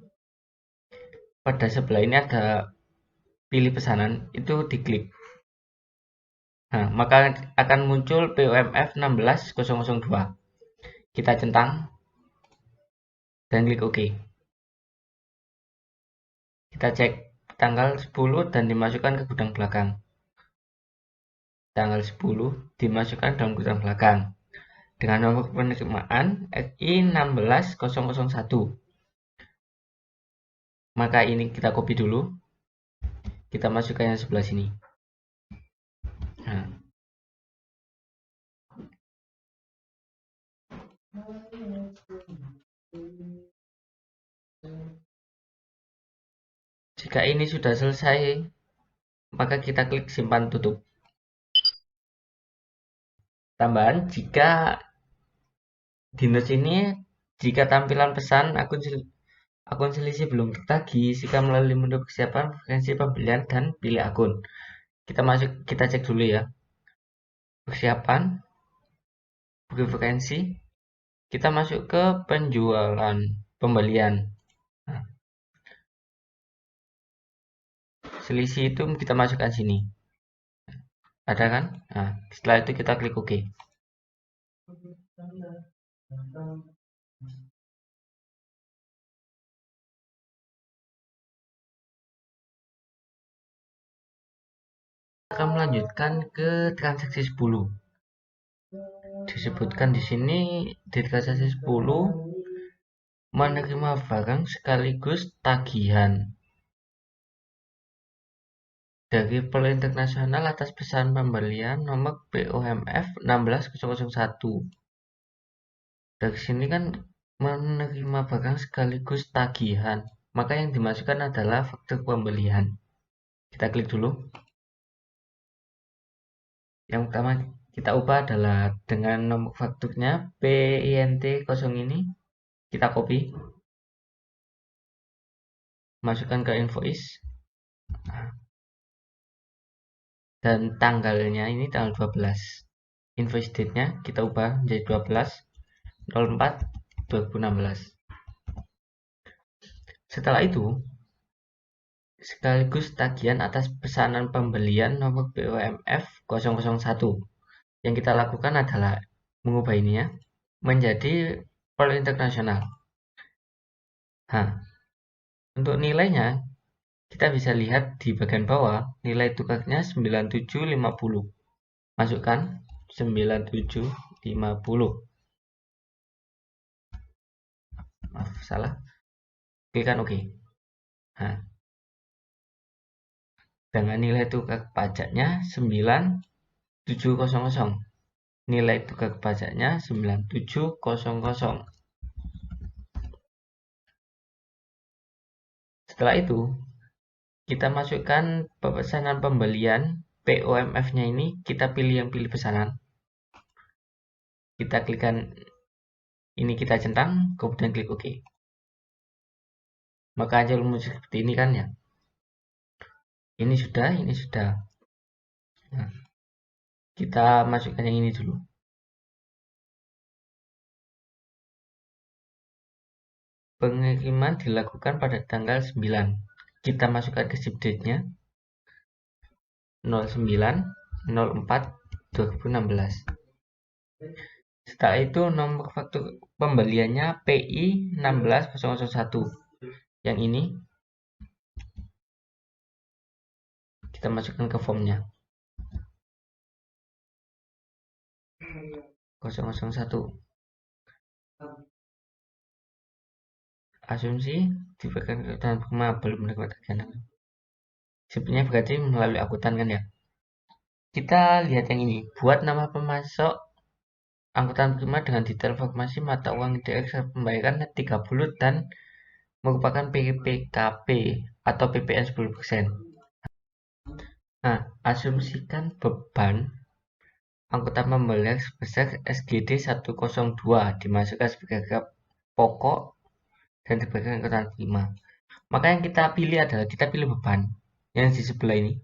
pada sebelah ini ada pilih pesanan, itu diklik. Nah, maka akan muncul POMF 16002. Kita centang dan klik OK. Kita cek tanggal 10 dan dimasukkan ke gudang belakang. Tanggal 10 dimasukkan dalam gudang belakang dengan nomor penerimaan RI 16001. Maka ini kita copy dulu. Kita masukkan yang sebelah sini. Nah. Jika ini sudah selesai, maka kita klik simpan tutup. Tambahan, jika di notes ini, jika tampilan pesan akun selisih belum tertagih, jika melalui menu persiapan frekuensi pembelian dan pilih akun. Kita cek dulu ya. Persiapan, bukti frekuensi, kita masuk ke penjualan pembelian. Nah, selisih itu kita masukkan sini. Ada kan? Nah, setelah itu kita klik OK. akan melanjutkan ke transaksi 10. Disebutkan di sini di transaksi 10 menerima barang sekaligus tagihan dari Polo Internasional atas pesan pembelian nomor POMF 16001. Dari sini kan menerima barang sekaligus tagihan, maka yang dimasukkan adalah faktur pembelian. Kita klik dulu. Yang pertama kita ubah adalah dengan nomor fakturnya PINT0 ini, kita copy, masukkan ke invoice, dan tanggalnya ini tanggal 12. Invoice date-nya kita ubah menjadi 12/04/2016. Setelah itu, sekaligus tagihan atas pesanan pembelian nomor POMF 001. Yang kita lakukan adalah mengubah ini ya menjadi Polo Internasional. Nah, untuk nilainya kita bisa lihat di bagian bawah nilai tukarnya 9750. Masukkan 9750. Maaf, salah. Klikkan OK. Nah, dengan nilai tukar pajaknya 9700. Nilai tukar pajaknya 9700. Setelah itu, kita masukkan pesanan pembelian POMF-nya ini, kita pilih yang pilih pesanan. Kita klikkan ini, kita centang, kemudian klik OK. Maka aja muncul seperti ini kan ya. Ini sudah. Nah, kita masukkan yang ini dulu. Pengiriman dilakukan pada tanggal 9. Kita masukkan ke ship date-nya 09/04/2016. Setelah itu nomor faktur pembeliannya PI 16001. Yang ini kita masukkan ke formnya 001. Asumsi diberikan keutamaan prima belum menerima tagihan. Sebenarnya berarti melalui akuntan kan ya. Kita lihat yang ini, buat nama pemasok angkutan prima dengan detail informasi mata uang direct pembayaran 30 dan merupakan PPKP atau PPN 10%. Nah, asumsikan beban angkutan pembelian sebesar SGD 102 dimasukkan sebagai harga pokok dan diberikan angkutan prima. Maka yang kita pilih adalah kita pilih beban yang di sebelah ini.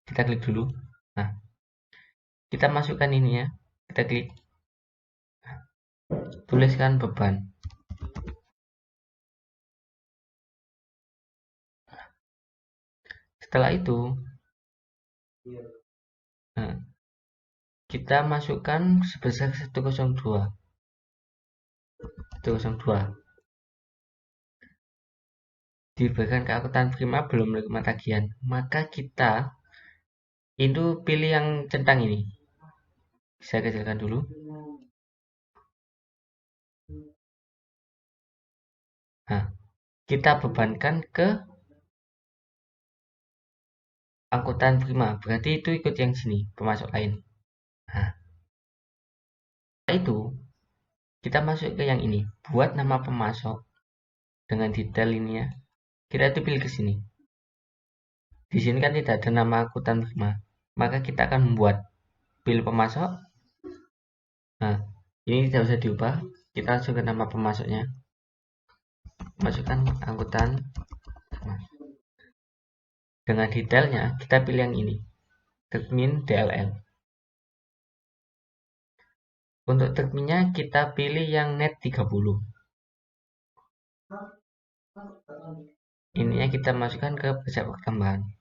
Kita klik dulu. Nah, kita masukkan ini ya. Kita klik. Tuliskan beban. Setelah itu, nah, kita masukkan sebesar 102. Diberikan ke akuntan prima belum menerima tagihan. Maka kita itu pilih yang centang ini. Saya kecilkan dulu. Nah, kita bebankan ke angkutan prima. Berarti itu ikut yang sini, pemasok lain. Nah, setelah itu kita masuk ke yang ini. Buat nama pemasok dengan detail ini ya. Kita itu pilih ke sini. Di sini kan tidak ada nama angkutan prima. Maka kita akan membuat pilih pemasok. Nah, ini tidak usah diubah. Kita langsung ke nama pemasoknya. Masukkan angkutan. Dengan detailnya, kita pilih yang ini. Termin DLL. Untuk terminnya kita pilih yang net 30. Ininya kita masukkan ke pajak pertambahan.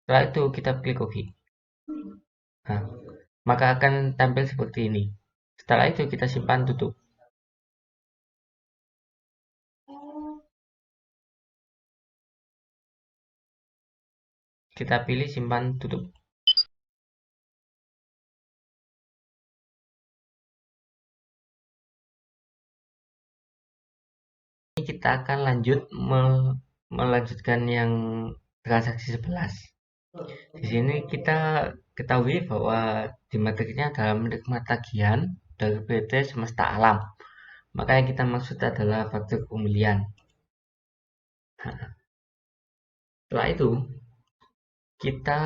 Setelah itu kita klik OK. Nah, maka akan tampil seperti ini. Setelah itu kita simpan, tutup. kita pilih simpan tutup. Ini kita akan melanjutkan yang transaksi 11. Di sini kita ketahui bahwa di materinya adalah menerima tagihan dari PT Semesta Alam. Maka yang kita maksud adalah faktur pembelian. Setelah itu, kita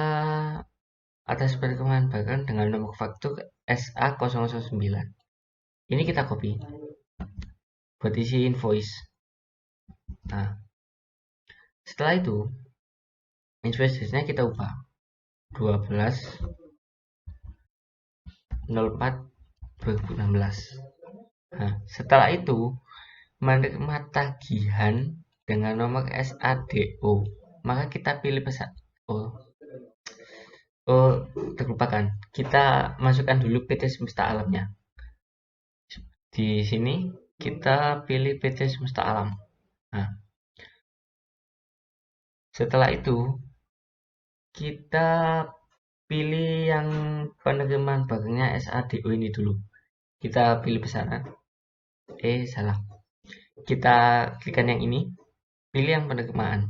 atas perkembangan barang dengan nomor faktur SA009. Ini kita copy buat isi invoice. Nah, setelah itu invoice-nya kita ubah 12/04/2016. Nah, setelah itu menerima tagihan dengan nomor SADO, maka kita pilih pesan. Terlupakan. Kita masukkan dulu PT Semesta Alamnya. Di sini kita pilih PT Semesta Alam. Nah, setelah itu kita pilih yang penerimaan barangnya SADO ini dulu. Kita pilih pesanan. Salah. Kita klikkan yang ini. Pilih yang penerimaan.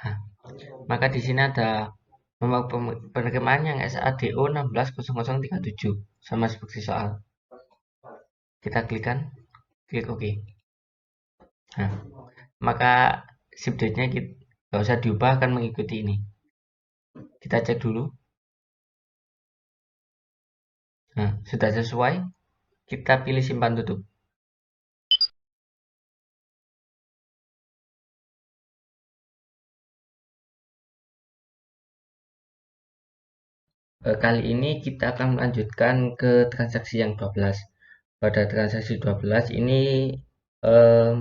Nah, maka di sini ada nomor penerimaan yang SADO 160037 sama seperti soal. Kita klikkan, klik OK. Nah, maka ship date-nya nggak usah diubah, akan mengikuti ini. Kita cek dulu. Nah, sudah sesuai. Kita pilih simpan tutup. Kali ini kita akan melanjutkan ke transaksi yang 12. Pada transaksi 12 ini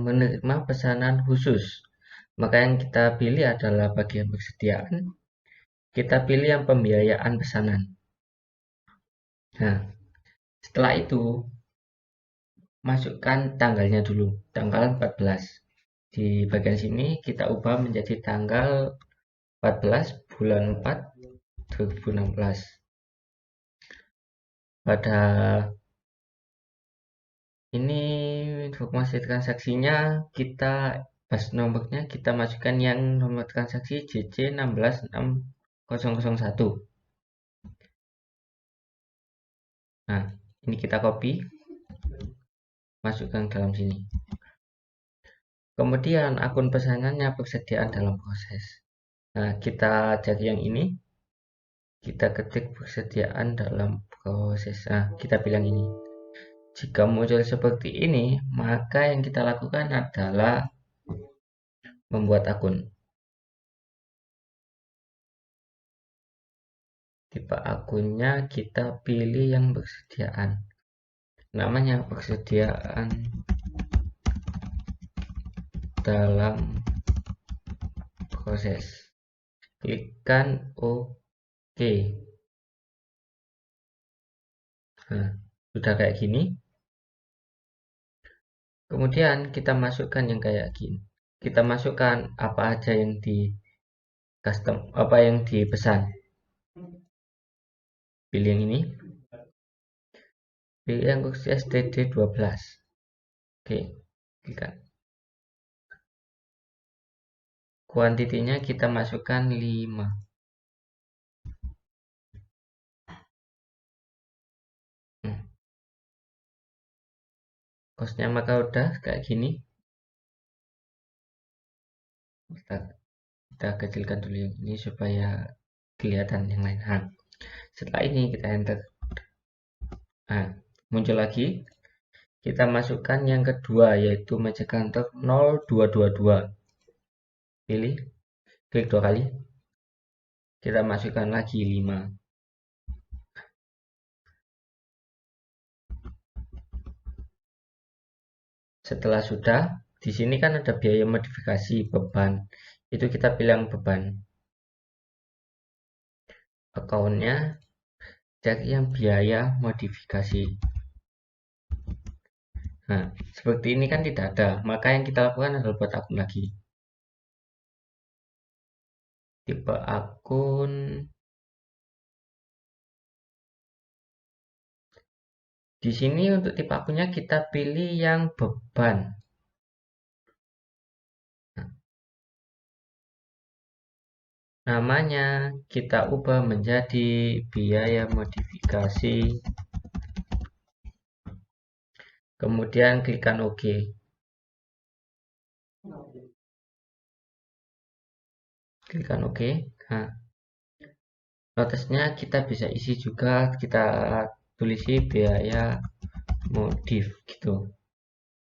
menerima pesanan khusus. Maka yang kita pilih adalah bagian persediaan. Kita pilih yang pembiayaan pesanan. Nah, setelah itu masukkan tanggalnya dulu, tanggal 14. Di bagian sini kita ubah menjadi tanggal 14 bulan 4 2016. Pada ini informasi transaksinya, kita pas nomornya kita masukkan yang nomor transaksi JC166001. Nah, ini kita copy, masukkan dalam sini. Kemudian akun pesanannya persediaan dalam proses. Nah, kita cari yang ini, kita ketik persediaan dalam proses. Nah, kita pilih ini. Jika muncul seperti ini, maka yang kita lakukan adalah membuat akun. Tipe akunnya kita pilih yang persediaan. Namanya persediaan dalam proses. Klikkan OK. Nah, sudah kayak gini. Kemudian kita masukkan yang kayak gini. Kita masukkan apa aja yang di custom, apa yang dipesan. Pilih yang ini. Pilih yang kursi STD 12. Oke, klikkan. Kuantitinya kita masukkan 5. Kosnya maka udah kayak gini. Kita kecilkan dulu yang ini supaya kelihatan yang lain. Nah, setelah ini kita enter. Nah, muncul lagi. Kita masukkan yang kedua, yaitu meja kantor 0222. Pilih, klik 2 kali. Kita masukkan lagi 5. Setelah sudah, di sini kan ada biaya modifikasi beban. Itu kita pilih yang beban. Akunnya cari yang biaya modifikasi. Nah, seperti ini kan tidak ada. Maka yang kita lakukan adalah buat akun lagi. tipe akun, di sini untuk tipe akunnya kita pilih yang beban. Namanya kita ubah menjadi biaya modifikasi, kemudian klikkan OK. Klikkan OK. Nah, notesnya kita bisa isi juga, kita tulisi biaya modif gitu.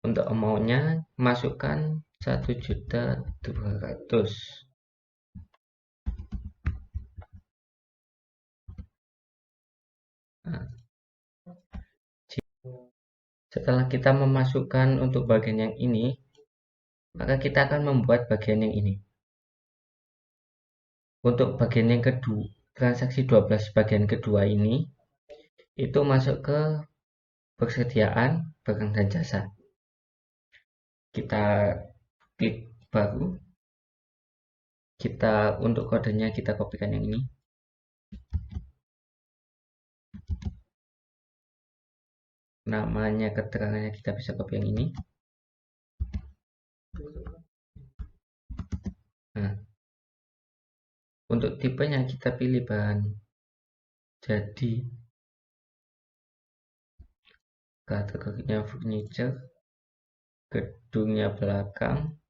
Untuk amountnya masukkan 1.200.000. Nah, setelah kita memasukkan untuk bagian yang ini, maka kita akan membuat bagian yang ini. Untuk bagian yang kedua, transaksi 12 bagian kedua ini, itu masuk ke persediaan barang dan jasa. Kita klik baru, kita untuk kodenya kita kopikan yang ini. Namanya, keterangannya kita bisa copy yang ini. Nah, untuk tipenya kita pilih bahan jadi, kategorinya furniture, gedungnya belakang,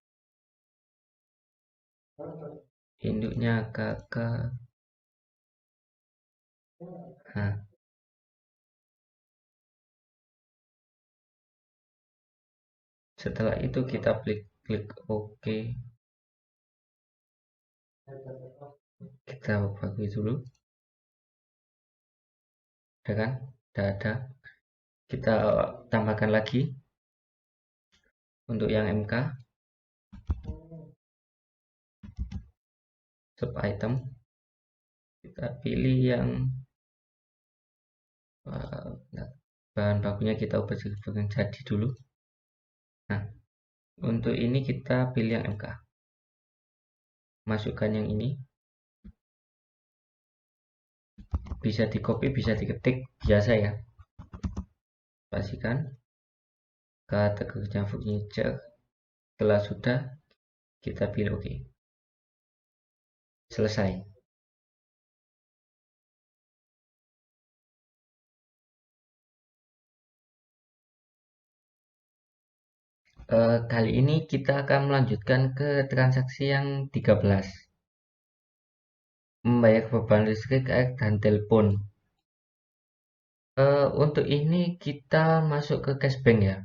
induknya KK. Nah, setelah itu kita klik OK. Kita bagi dulu. Udah kan? Udah ada. Kita tambahkan lagi untuk yang MK. Sub item. Kita pilih yang bahan bakunya kita ubah jadi dulu. Nah, untuk ini kita pilih yang MK. Masukkan yang ini. Bisa di copy, bisa diketik, biasa ya. Pastikan kategorinya furniture. Setelah sudah, kita pilih OK. Selesai. Kali ini kita akan melanjutkan ke transaksi yang 13. Membayar beban listrik, air, dan telepon. Untuk ini kita masuk ke cashbank ya.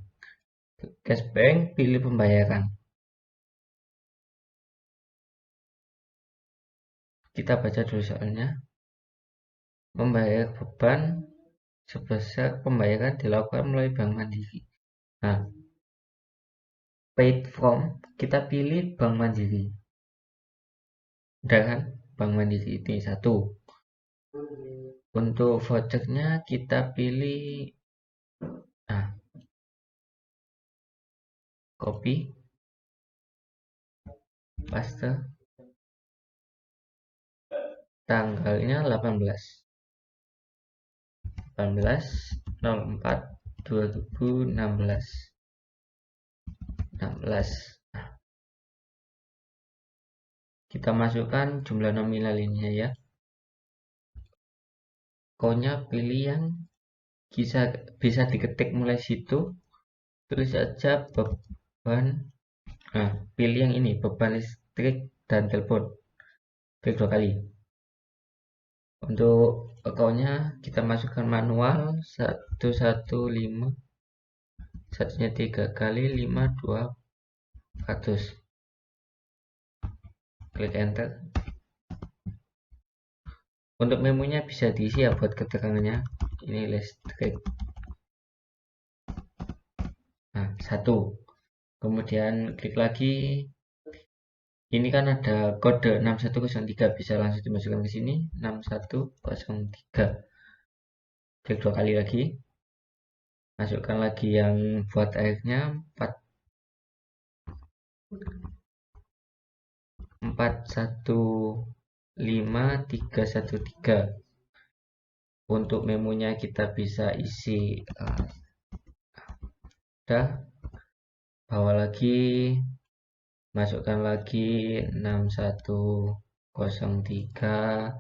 Cashbank, pilih pembayaran. Kita baca dulu soalnya. Membayar beban sebesar pembayaran dilakukan melalui Bank Mandiri. Nah, paid from, kita pilih Bank Mandiri. Udah kan? Bank Mandiri ini satu. Untuk vouchernya kita pilih, nah, copy, paste, tanggalnya 18/04/2016. Nah, kita masukkan jumlah nominal ini ya. Pokoknya pilih yang bisa diketik mulai situ, tulis aja beban. Nah, pilih yang ini, beban listrik dan telepon. Klik 2 kali. Untuk akunnya kita masukkan manual 115, satunya 3 kali 5.200. Klik enter. Untuk memonya bisa diisi ya buat keterangannya. Ini listrik. Nah, 1. Kemudian klik lagi. Ini kan ada kode 6103, bisa langsung dimasukkan ke sini. 6103. Klik 2 kali lagi. Masukkan lagi yang buat airnya 41 5313. Untuk memonya kita bisa isi udah, bawa lagi, masukkan lagi 6103,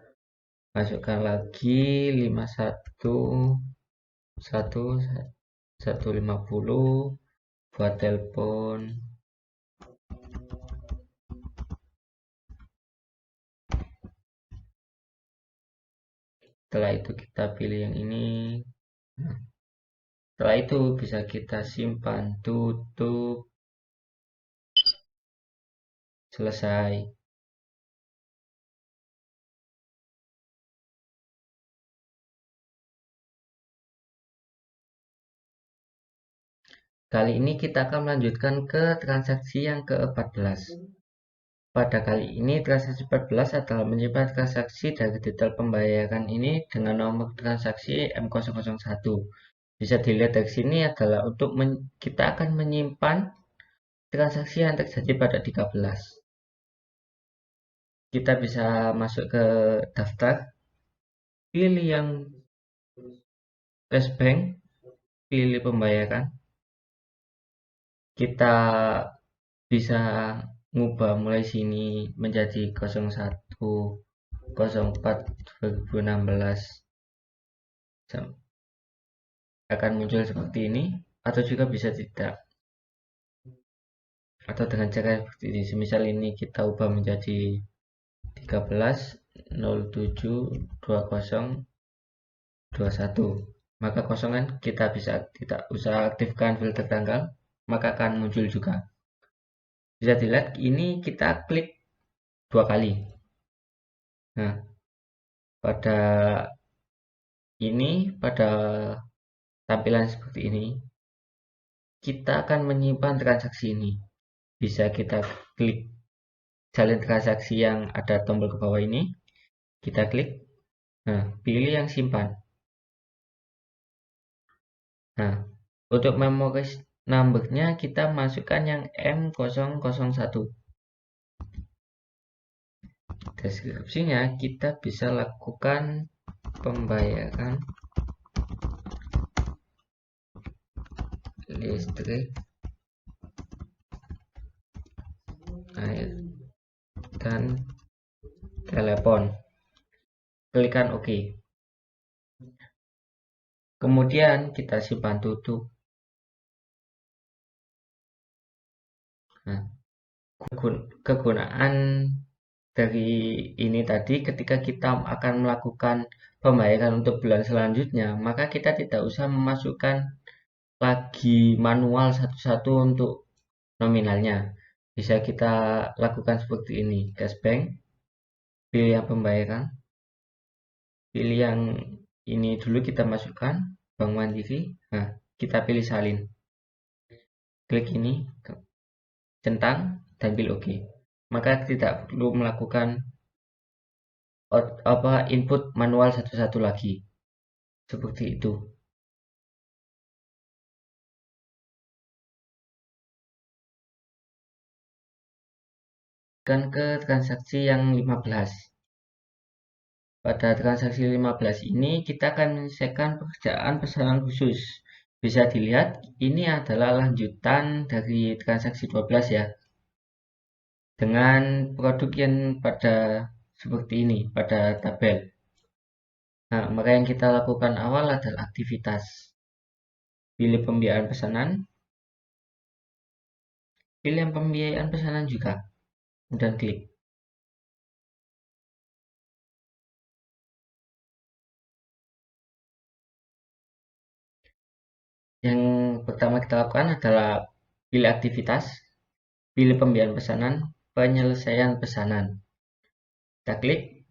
masukkan lagi 51150 buat telepon. Setelah itu kita pilih yang ini. Setelah itu bisa kita simpan, tutup, selesai. Kali ini kita akan melanjutkan ke transaksi yang ke-14. Pada kali ini transaksi 14 adalah menyimpan transaksi dari detail pembayaran ini dengan nomor transaksi M001. Bisa dilihat dari sini adalah untuk kita akan menyimpan transaksi yang terjadi pada 13. Kita bisa masuk ke daftar, pilih yang cashbank, pilih pembayaran. Kita bisa ngubah mulai sini menjadi 01/04/2016. Akan muncul seperti ini, atau juga bisa tidak, atau dengan cara seperti ini. Semisal ini kita ubah menjadi 13/07/2021, maka kosongan kita bisa tidak usah aktifkan filter tanggal, maka akan muncul juga. Bisa dilihat ini kita klik 2 kali. Nah, pada tampilan seperti ini, kita akan menyimpan transaksi ini. Bisa kita klik salin transaksi yang ada tombol ke bawah ini, kita klik. Nah, pilih yang simpan. Nah, untuk memori numbernya kita masukkan yang M001. Deskripsinya kita bisa lakukan pembayaran listrik, air, dan telepon. Klikkan OK. Kemudian kita simpan, tutup. Nah, kegunaan dari ini tadi, ketika kita akan melakukan pembayaran untuk bulan selanjutnya, maka kita tidak usah memasukkan lagi manual satu-satu untuk nominalnya. Bisa kita lakukan seperti ini, cashbank, pilih yang pembayaran, pilih yang ini dulu kita masukkan, Bank Mandiri. Nah, kita pilih salin, klik ini, centang, dan pilih OK. Maka tidak perlu melakukan input manual satu-satu lagi. Seperti itu. Kan ke transaksi yang 15. Pada transaksi 15 ini kita akan menyelesaikan pekerjaan pesanan khusus. Bisa dilihat ini adalah lanjutan dari transaksi 12 ya. Dengan produk yang pada seperti ini, pada tabel. Nah, maka yang kita lakukan awal adalah aktivitas. Pilih pembiayaan pesanan. Pilih yang pembiayaan pesanan juga. Dan klik. Yang pertama kita lakukan adalah pilih aktivitas, pilih pembiayaan pesanan, penyelesaian pesanan. Kita klik.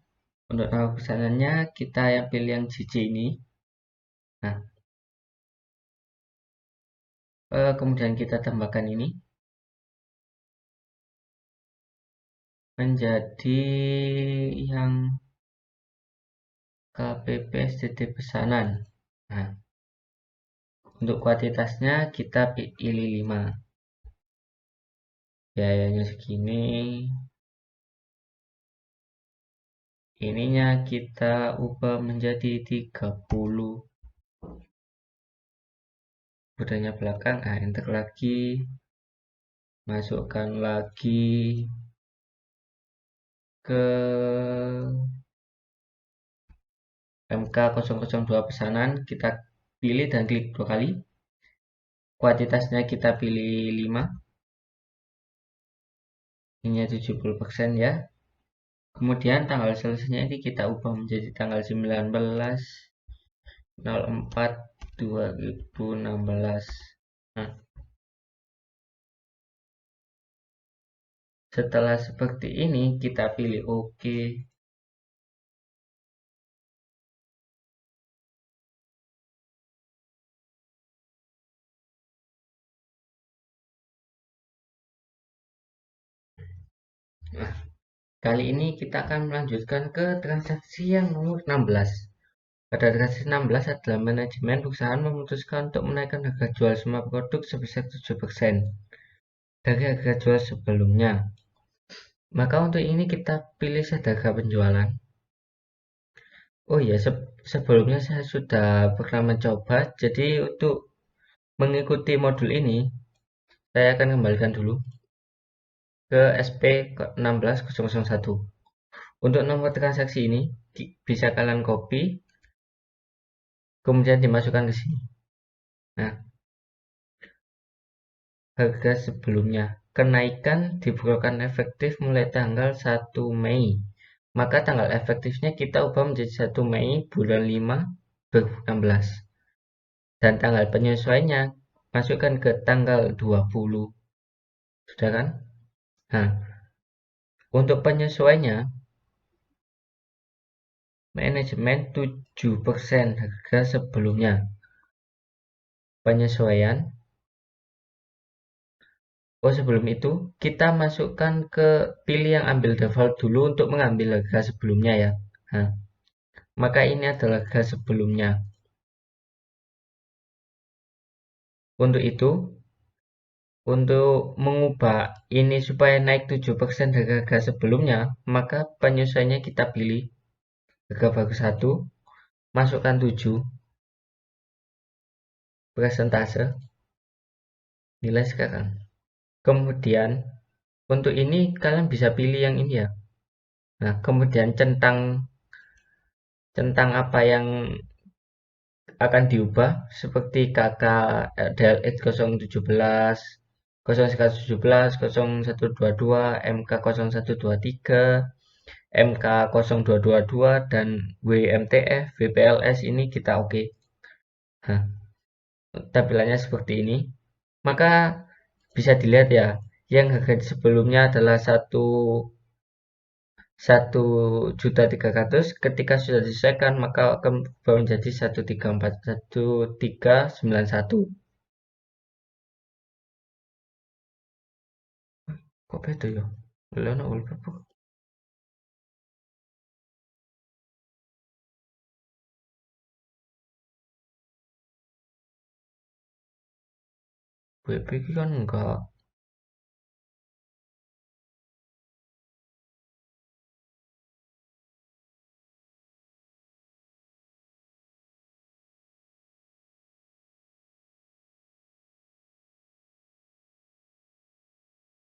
Untuk nama pesanannya kita yang pilih yang JJ ini. Nah, kemudian kita tambahkan ini menjadi yang KPP STT pesanan. Nah, untuk kuantitasnya kita pilih 5. Biayanya segini. ininya kita ubah menjadi 30. Budanya belakang, enter lagi, masukkan lagi ke MK002 pesanan, kita pilih dan klik 2 kali. Kuantitasnya kita pilih 5. Ini 70% ya. Kemudian tanggal selesainya ini kita ubah menjadi tanggal 19/04/2016. Nah, setelah seperti ini kita pilih OK. Nah, kali ini kita akan melanjutkan ke transaksi yang nomor 16. Pada transaksi 16 adalah manajemen perusahaan memutuskan untuk menaikkan harga jual semua produk sebesar 7% dari harga jual sebelumnya. Maka untuk ini kita pilih harga penjualan. Oh iya, sebelumnya saya sudah pernah mencoba, jadi untuk mengikuti modul ini, saya akan kembalikan dulu ke SP16001. Untuk nomor transaksi ini, bisa kalian copy, kemudian dimasukkan ke sini. Nah, harga sebelumnya, kenaikan diberlakukan efektif mulai tanggal 1 Mei. Maka tanggal efektifnya kita ubah menjadi 1 Mei bulan 5 2016. Dan tanggal penyesuaiannya masukkan ke tanggal 20. Sudah kan? Nah, untuk penyesuaiannya manajemen 7% harga sebelumnya. Penyesuaian. Oh, sebelum itu kita masukkan ke pilih yang ambil default dulu untuk mengambil harga sebelumnya ya. Nah, maka ini adalah harga sebelumnya. Untuk itu, untuk mengubah ini supaya naik 7% dari harga sebelumnya, maka penyesuaiannya kita pilih harga baru 1, masukkan 7, persentase, nilai sekarang. Kemudian, untuk ini kalian bisa pilih yang ini ya. Nah, kemudian centang apa yang akan diubah seperti KK DLX 017, 0117, 0122, MK 0123, MK 0222 dan WMTF, WPLS ini kita oke. Nah, tampilannya seperti ini. Maka bisa dilihat ya, yang harga sebelumnya adalah 1.300.000, ketika sudah disesuaikan maka akan berubah menjadi 1391. Kok beda ya? Leno wallpaper. WP kan enggak